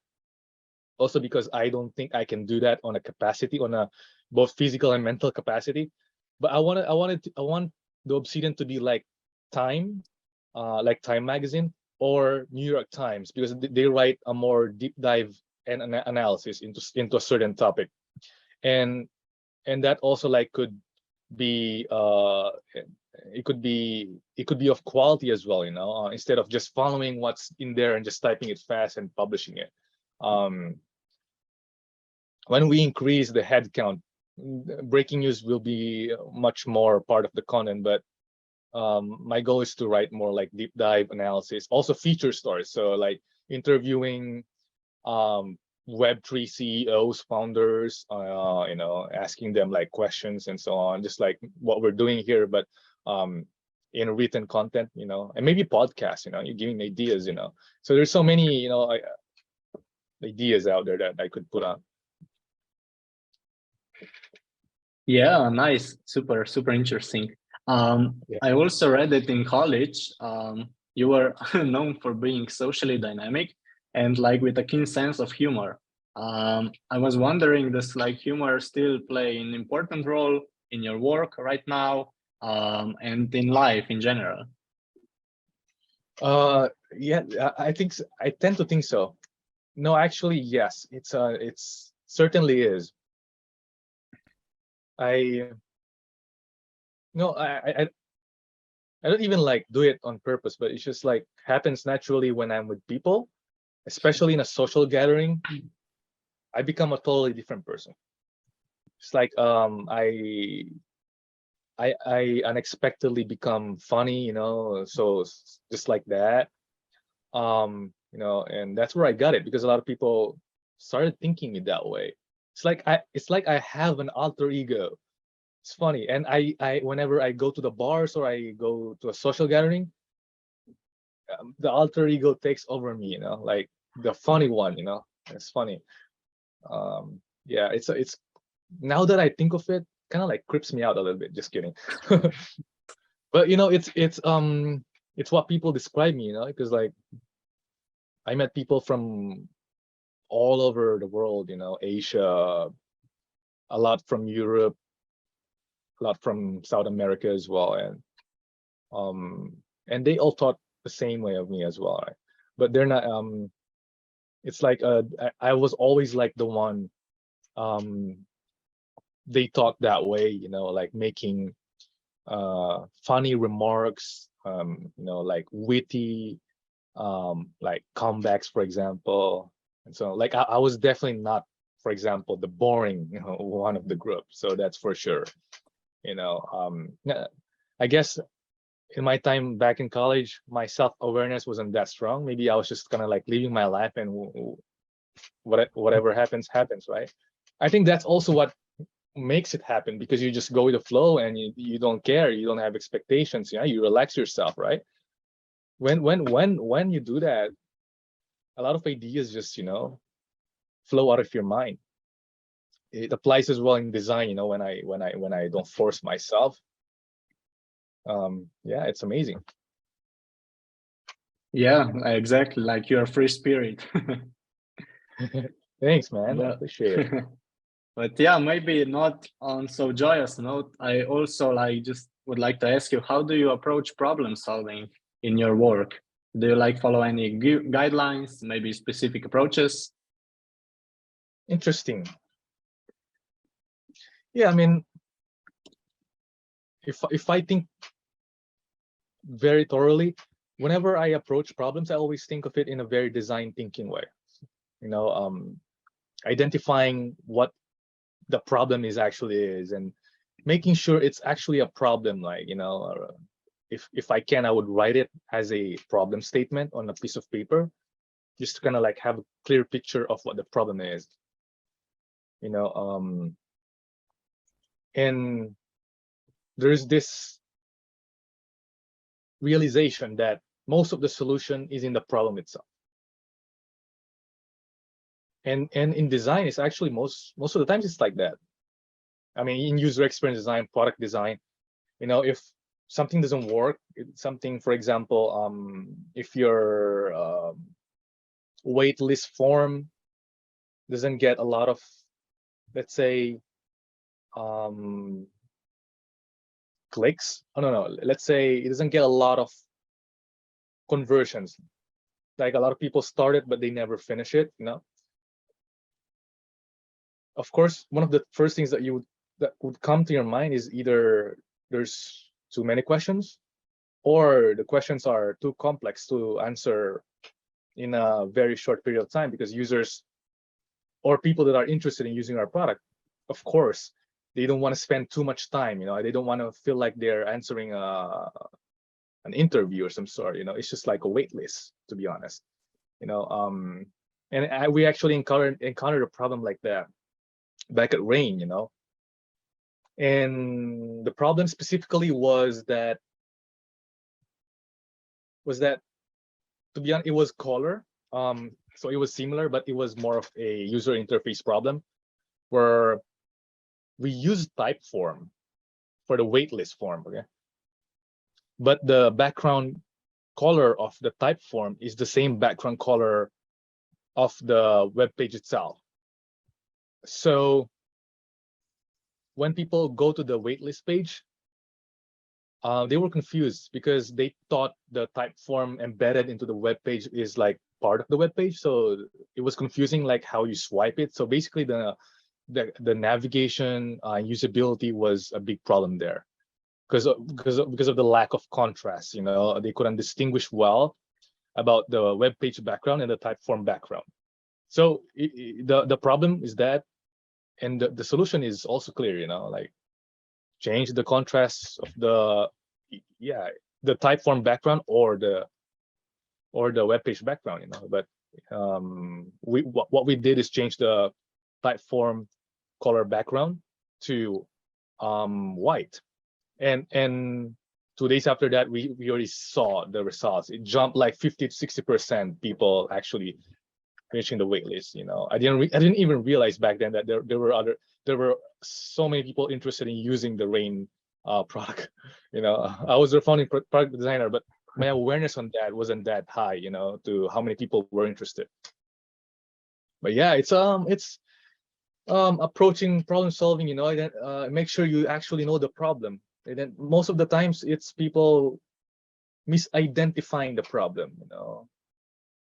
C: Also because I don't think I can do that on a capacity, on a both physical and mental capacity. But I want the Obsidian to be like Time Magazine or New York Times, because they write a more deep dive and analysis into a certain topic, and that also like could be it could be of quality as well, instead of just following what's in there and just typing it fast and publishing it. When we increase the head count, breaking news will be much more part of the content, but my goal is to write more like deep dive analysis, also feature stories. So like interviewing Web3 CEOs, founders, asking them like questions and so on, just like what we're doing here, but in written content, and maybe podcasts, you're giving ideas, So there's so many, ideas out there that I could put on.
B: Yeah, nice. Super interesting.
C: Yeah.
B: I also read it in college. You were known for being socially dynamic and like with a keen sense of humor. I was wondering, does like humor still play an important role in your work right now, and in life in general?
C: Yeah, I think I tend to think so. No, actually, yes, it's certainly is. I don't even like do it on purpose, but it just like happens naturally when I'm with people, especially in a social gathering. I become a totally different person. It's like I unexpectedly become funny, so just like that. and that's where I got it, because a lot of people started thinking me that way. It's like I have an alter ego. It's funny. And I whenever I go to the bars or I go to a social gathering, the alter ego takes over me, like the funny one, it's funny. Yeah, it's now that I think of it, kind of like creeps me out a little bit. Just kidding. But it's what people describe me, because like I met people from all over the world, Asia, a lot from Europe, a lot from South America as well, and they all thought the same way of me as well, right? But they're not. It's like I was always like the one. They thought that way, like making funny remarks, like witty, like comebacks, for example. And so like I was definitely not, for example, the boring, one of the group. So that's for sure. I guess in my time back in college, my self-awareness wasn't that strong. Maybe I was just kind of like living my life, and whatever happens, right? I think that's also what makes it happen, because you just go with the flow and you don't care, you don't have expectations, you relax yourself, right? When you do that, a lot of ideas just flow out of your mind. It applies as well in design, when I don't force myself. Yeah, it's amazing.
B: Yeah, exactly, like you're a free spirit.
C: Thanks, man. I appreciate it.
B: But yeah, maybe not on so joyous note, I also just would like to ask you, how do you approach problem solving in your work? Do you follow any guidelines, maybe specific approaches?
C: Interesting. Yeah, I mean, if I think very thoroughly, whenever I approach problems, I always think of it in a very design thinking way. Identifying what the problem is and making sure it's actually a problem. If I can, I would write it as a problem statement on a piece of paper, just to kind of have a clear picture of what the problem is. And there's this realization that most of the solution is in the problem itself. And in design, it's actually most of the times it's like that. I mean, in user experience design, product design, if something doesn't work, something, for example, if your wait list form doesn't get a lot of, let's say, clicks. Oh, no, let's say it doesn't get a lot of conversions. Like a lot of people start it, but they never finish it, Of course, one of the first things that would come to your mind is either there's too many questions, or the questions are too complex to answer in a very short period of time, because users or people that are interested in using our product, of course, they don't want to spend too much time. They don't want to feel like they're answering an interview or some sort. It's just like a wait list, to be honest. And we actually encountered a problem like that back at Rain. And the problem specifically was that to be honest, it was color. So it was similar, but it was more of a user interface problem, where we used Typeform for the waitlist form, okay? But the background color of the Typeform is the same background color of the web page itself. So when people go to the waitlist page, they were confused, because they thought the Typeform embedded into the web page is like part of the web page. So it was confusing, like how you swipe it. So basically the navigation usability was a big problem there, because of the lack of contrast. They couldn't distinguish well about the web page background and the Typeform background. So the problem is that, and the solution is also clear. Like change the contrast of the Typeform background or the or the web page background, but what we did is change the platform color background to white, and 2 days after that we already saw the results. It jumped like 50 to 60% people actually finishing the wait list. I didn't even realize back then that there were so many people interested in using the Rain product. I was a founding product designer, but my awareness on that wasn't that high, to how many people were interested. But yeah, it's approaching problem solving, make sure you actually know the problem. And then most of the times it's people misidentifying the problem,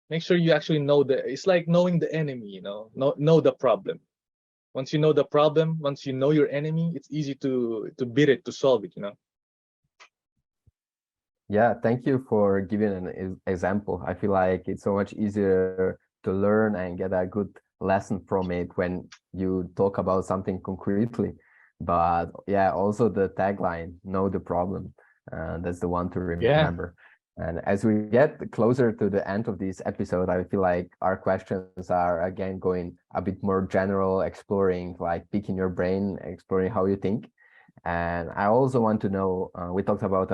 C: Make sure you actually know it's like knowing the enemy, know the problem. Once you know the problem, once you know your enemy, it's easy to beat it, to solve it,
A: Yeah, thank you for giving an example. I feel like it's so much easier to learn and get a good lesson from it when you talk about something concretely. But yeah, also the tagline, know the problem. That's the one to remember. And as we get closer to the end of this episode, I feel like our questions are again going a bit more general, exploring, like picking your brain, exploring how you think. And I also want to know, we talked about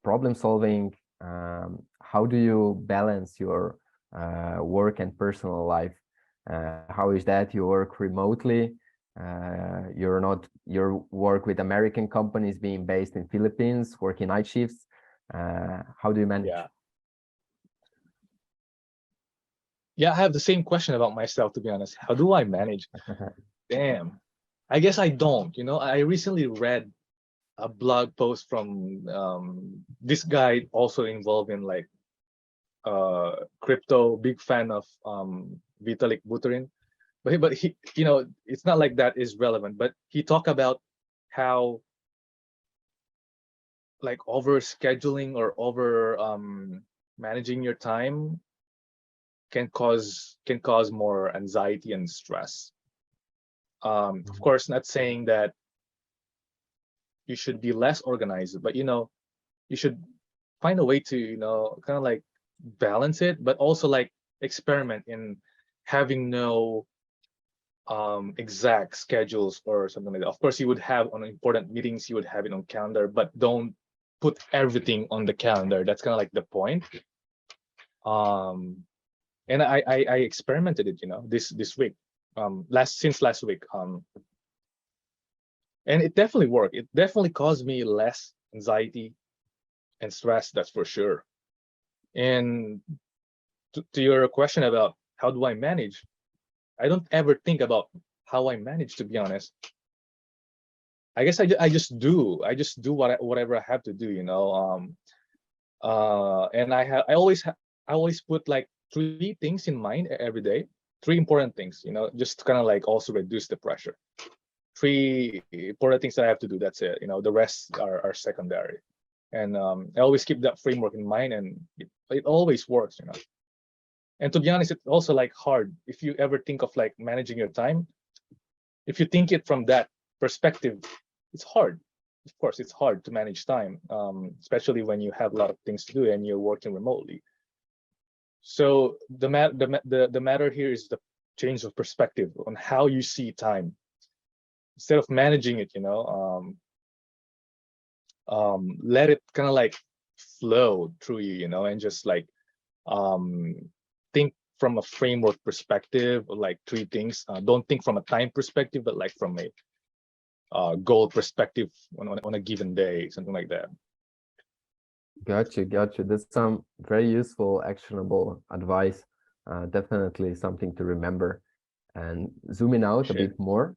A: problem solving. How do you balance your work and personal life? How is that? You work remotely. Your work with American companies being based in Philippines, working night shifts. How do you manage?
C: Yeah, I have the same question about myself, to be honest. How do I manage? Damn, I guess I don't. I recently read a blog post from this guy, also involved in like crypto, big fan of Vitalik Buterin. But he, it's not like that is relevant, but he talked about how like over scheduling or over managing your time can cause more anxiety and stress. Of course, not saying that you should be less organized, but you should find a way to kind of like balance it, but also like experiment in having no exact schedules or something like that. Of course, you would have on important meetings, you would have it on calendar, but don't put everything on the calendar. That's kind of like the point. And I experimented it, this week, since last week, and it definitely worked. It definitely caused me less anxiety and stress, that's for sure. And to your question about how do I manage, I don't ever think about how I manage, to be honest. I guess I just do whatever I have to do, and I always put like 3 things in mind every day, 3 important things, just to kind of like also reduce the pressure. 3 important things that I have to do, that's it. The rest are secondary. And I always keep that framework in mind, and it always works, And to be honest, it's also like hard if you ever think of like managing your time. If you think it from that perspective, it's hard. Of course, it's hard to manage time, especially when you have a lot of things to do and you're working remotely. So the matter here is the change of perspective on how you see time. Instead of managing it, let it kind of like flow through you, and just like think from a framework perspective, like 3 things. Don't think from a time perspective, but like from a goal perspective on a given day, something like that.
A: Got you. That's some very useful, actionable advice. Definitely something to remember. And zooming out a bit more,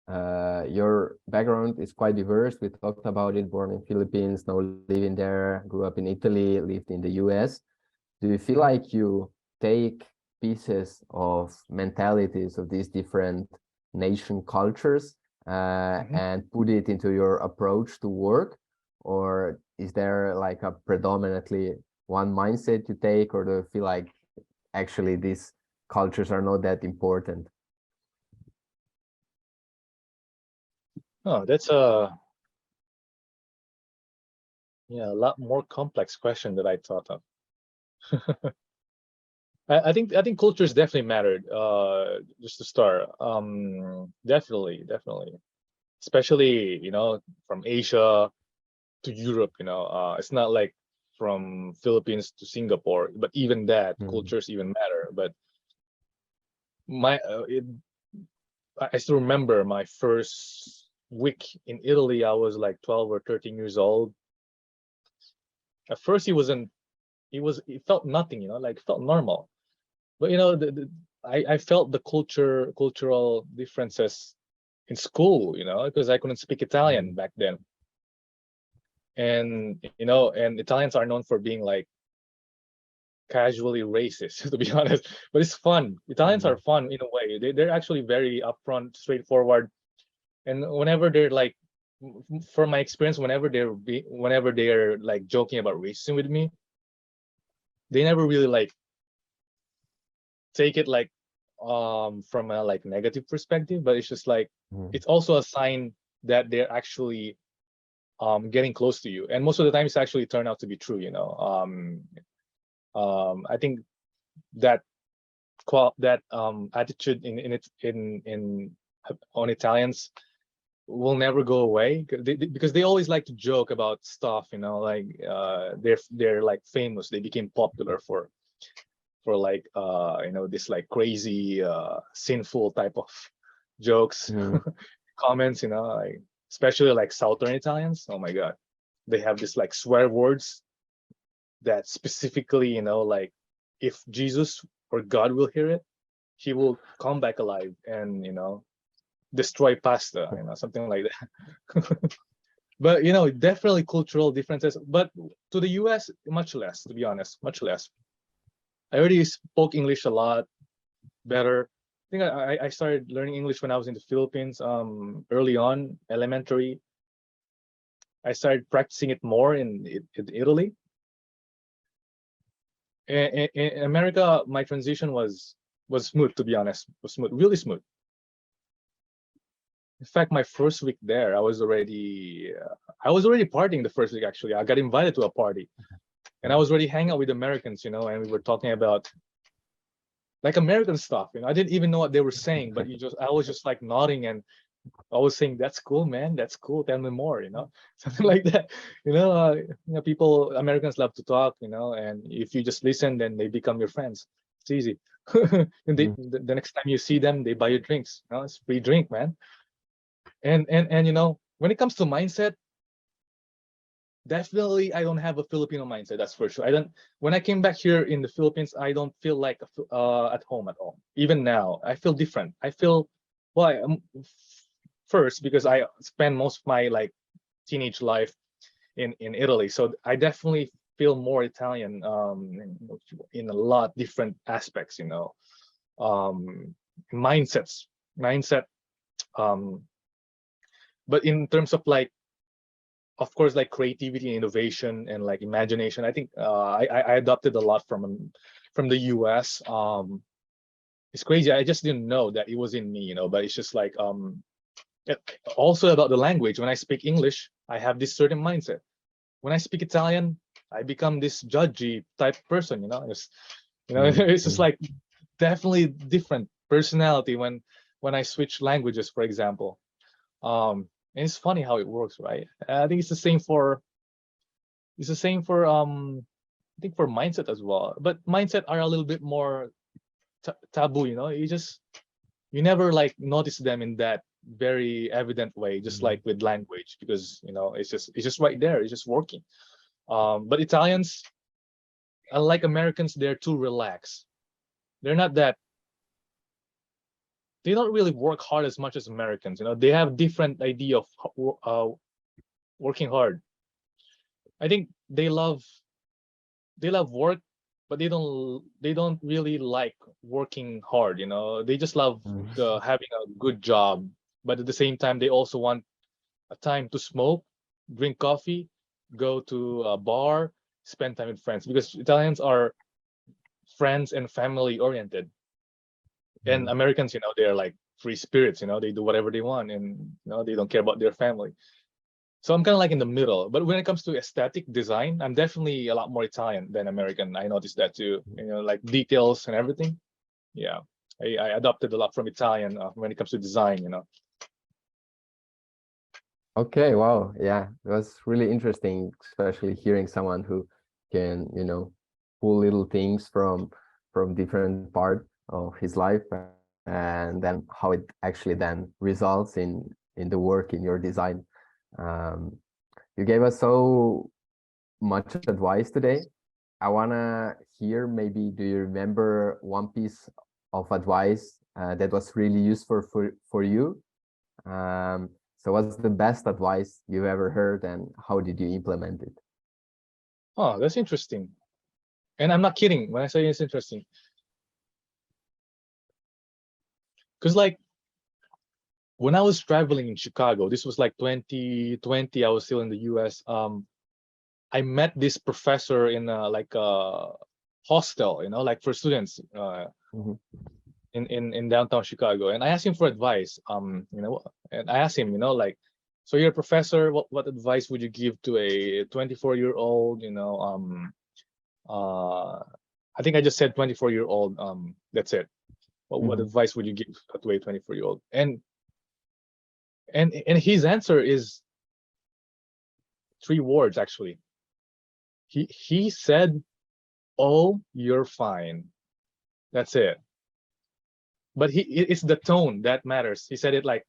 A: your background is quite diverse. We talked about it, born in Philippines, now living there, grew up in Italy, lived in the US. Do you feel like you take pieces of mentalities of these different nation cultures and put it into your approach to work? Or is there like a predominantly one mindset you take, or do you feel like actually these cultures are not that important?
C: Oh, that's a lot more complex question that I thought of. I think cultures definitely mattered. Just to start, definitely, especially from Asia to Europe. It's not like from Philippines to Singapore, but even that cultures even matter. But my I still remember my first week in Italy. I was like 12 or 13 years old. At first, it felt nothing, like felt normal. But I felt the cultural differences in school, because I couldn't speak Italian back then. And and Italians are known for being like casually racist, to be honest. But it's fun. Italians are fun in a way. They're actually very upfront, straightforward. And whenever they're like, from my experience, whenever they're like joking about racism with me, they never really like take it like from a like negative perspective, but it's just like it's also a sign that they're actually getting close to you, and most of the time it's actually turned out to be true. I think that attitude on Italians will never go away, because they always like to joke about stuff, like they're like famous, they became popular for like this like crazy sinful type of jokes, comments, like especially like Southern Italians. Oh my god, they have this like swear words that specifically, like if Jesus or God will hear it, he will come back alive and destroy pasta, something like that. But definitely cultural differences, but to the US much less, to be honest, much less. I already spoke English a lot better. I think I started learning English when I was in the Philippines, early on, elementary. I started practicing it more in Italy. In America, my transition was smooth, to be honest. Was smooth, really smooth. In fact, my first week there, I was already partying the first week. Actually, I got invited to a party, and I was already hanging out with Americans, and we were talking about like American stuff. I didn't even know what they were saying, but I was just like nodding, and I was saying, "That's cool, man. That's cool. Tell me more," something like that. People, Americans love to talk, and if you just listen, then they become your friends. It's easy. And the next time you see them, they buy you drinks. It's free drink, man. And when it comes to mindset, definitely I don't have a Filipino mindset, that's for sure. When I came back here in the Philippines, I don't feel like at home at all. Even now, I feel different. I feel, well, first, because I spent most of my like teenage life in Italy, so I definitely feel more Italian in a lot different aspects, mindset. But in terms of like, of course, like creativity and innovation and like imagination, I think I adopted a lot from the US. It's crazy. I just didn't know that it was in me, but it's just like also about the language. When I speak English, I have this certain mindset. When I speak Italian, I become this judgy type person. It's just like definitely different personality when I switch languages, for example. And it's funny how it works, right? I think it's the same for I think for mindset as well. But mindset are a little bit more taboo, you never like notice them in that very evident way, just like with language, because it's just right there, it's just working. But Italians, unlike Americans, they're too relaxed. They're not that, they don't really work hard as much as Americans. They have different idea of working hard. I think they love work, but they don't really like working hard. They just love having a good job, but at the same time they also want a time to smoke, drink coffee, go to a bar, spend time with friends, because Italians are friends and family oriented. And Americans, they're like free spirits. They do whatever they want, and they don't care about their family. So I'm kind of like in the middle. But when it comes to aesthetic design, I'm definitely a lot more Italian than American. I noticed that too. You know, like details and everything. Yeah, I adopted a lot from Italian when it comes to design. You know.
A: Okay, wow, yeah, it was really interesting, especially hearing someone who can, you know, pull little things from different part of his life, and then how it actually then results in the work in your design. Um, you gave us so much advice today. I wanna hear, maybe, do you remember one piece of advice that was really useful for you? So what's the best advice you've ever heard, and how did you implement it?
C: Oh, that's interesting. And I'm not kidding when I say it's interesting. Because like when I was traveling in Chicago, this was like 2020, I was still in the US. I met this professor in like a hostel, you know, like for students
A: Mhm.
C: in downtown Chicago. And I asked him for advice. You know, and I asked him, you know, like, so you're a professor, what advice would you give to a 24-year-old, you know, I think I just said 24-year-old, that's it. What
A: Mhm.
C: advice would you give to a 24-year-old? And his answer is 3 words actually. He said, "Oh, you're fine." That's it. But it's the tone that matters. He said it like,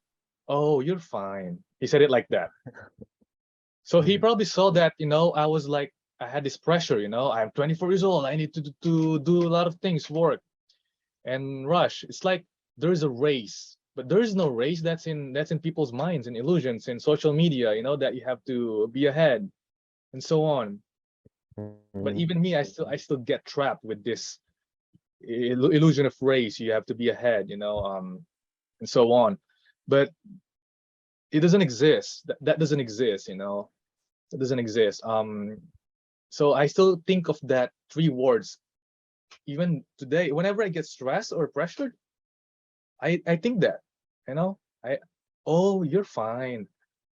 C: "Oh, you're fine." He said it like that. So he probably saw that, you know, I was like, I had this pressure, you know, I'm 24 years old. I need to do a lot of things, work and rush. It's like there is a race, but there is no race. That's in people's minds and illusions in social media, you know, that you have to be ahead and so on. But
A: Mhm.
C: even me, I still get trapped with this illusion of race. You have to be ahead, you know, and so on. But it doesn't exist. That doesn't exist, you know. It doesn't exist. So I still think of that 3 words even today. Whenever I get stressed or pressured, I think that, you know, oh, you're fine.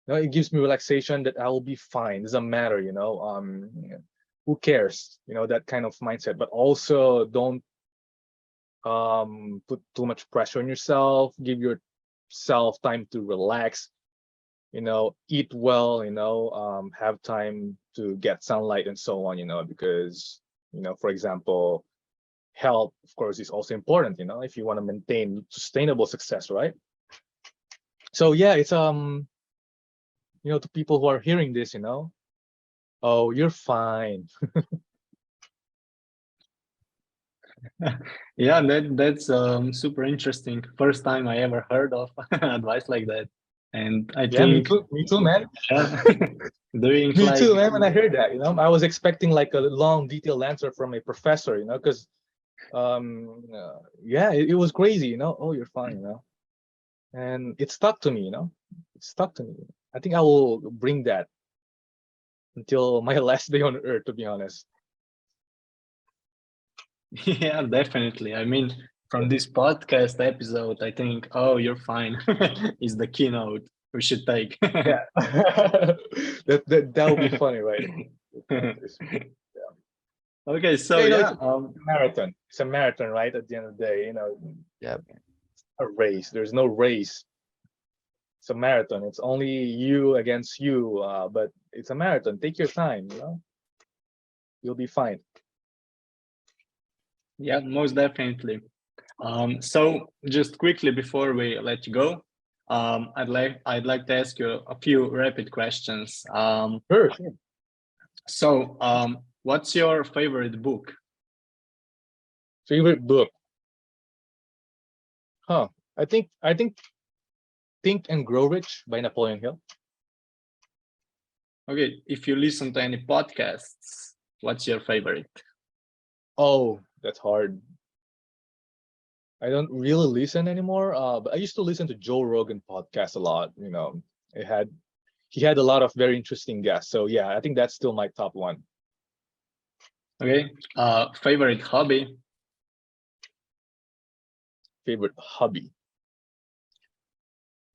C: You know, it gives me relaxation that I will be fine. Doesn't matter, you know. Who cares? You know, that kind of mindset. But also don't put too much pressure on yourself. Give yourself time to relax. You know, eat well. You know, have time to get sunlight and so on. You know, because, you know, for example, health, of course, is also important. You know, if you want to maintain sustainable success, right? So yeah, it's you know, to people who are hearing this, you know, oh, you're fine.
B: Yeah, that's super interesting. First time I ever heard of advice like that. And I
C: Yeah,
B: think,
C: me too, man.
B: yeah, doing
C: Me
B: like,
C: too, man. When I heard that, you know, I was expecting like a long, detailed answer from a professor, you know, because yeah, it was crazy, you know. Oh, you're fine, you know, and it stuck to me, you know. It stuck to me. I think I will bring that until my last day on earth, to be honest.
B: yeah, definitely. I mean, from this podcast episode, I think, oh, you're fine is the keynote we should take.
C: Yeah, that would be funny, right?
B: Okay, so
C: Yeah, you know,
B: yeah,
C: it's a marathon. It's a marathon, right? At the end of the day, you know,
A: Yeah.
C: a race. There's no race. It's a marathon. It's only you against you. But it's a marathon. Take your time. You know, you'll be fine.
B: yeah, most definitely. So just quickly before we let you go, I'd like to ask you a few rapid questions.
C: Sure, sure.
B: So what's your favorite book?
C: Favorite book? Huh? I think Think and Grow Rich by Napoleon Hill.
B: Okay, if you listen to any podcasts, what's your favorite?
C: Oh, that's hard. I don't really listen anymore. But I used to listen to Joe Rogan podcast a lot. You know, he had a lot of very interesting guests. So yeah, I think that's still my top one.
B: Okay, favorite hobby?
C: Favorite hobby?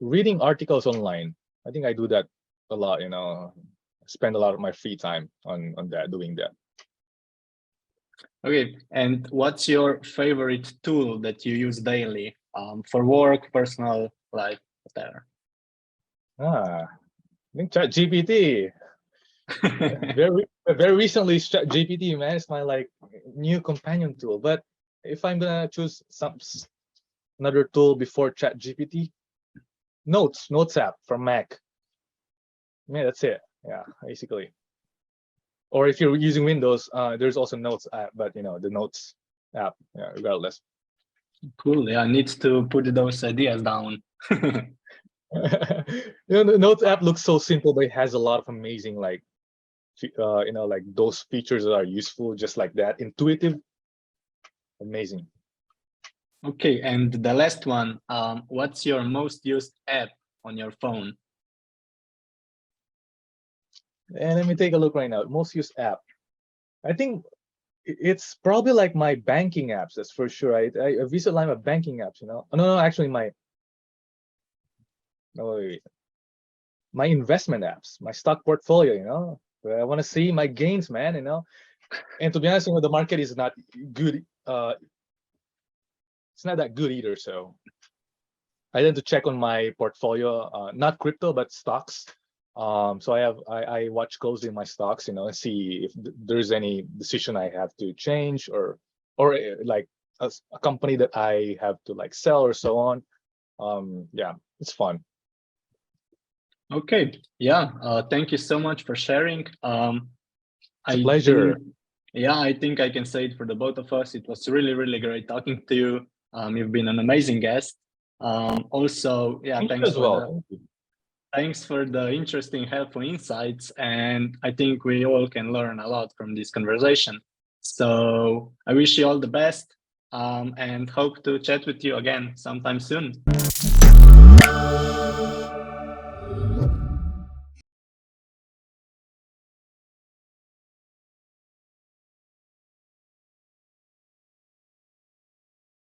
C: Reading articles online. I think I do that a lot, you know, spend a lot of my free time on that, doing that.
B: Okay, and what's your favorite tool that you use daily for work, personal life, whatever?
C: I think ChatGPT. Very recently, ChatGPT, man, it's my like new companion tool. But if I'm gonna choose another tool before ChatGPT, Notes app from Mac. Yeah, that's it. Yeah, basically. Or if you're using Windows, there's also Notes app, but you know, the Notes app, yeah, regardless.
B: Cool. Yeah, I need to put those ideas down.
C: You know, the Notes app looks so simple, but it has a lot of amazing like you know, like those features that are useful, just like that, intuitive, amazing.
B: Okay, and the last one, what's your most used app on your phone?
C: And let me take a look right now. Most used app, I think it's probably like my banking apps. That's for sure. I visit like my banking apps. You know, no, actually my my investment apps, my stock portfolio. You know, I want to see my gains, man. You know, and to be honest, you know, the market is not good. It's not that good either. So I tend to check on my portfolio, not crypto but stocks. So I watch closely my stocks, you know, and see if there's any decision I have to change or like a company that I have to like sell or so on. Yeah, it's fun.
B: Okay, yeah, thank you so much for sharing.
C: It's a pleasure.
B: I think I can say it for the both of us. It was really, really great talking to you. You've been an amazing guest. Also, yeah, thanks for the interesting, helpful insights. And I think we all can learn a lot from this conversation. So I wish you all the best and hope to chat with you again sometime soon.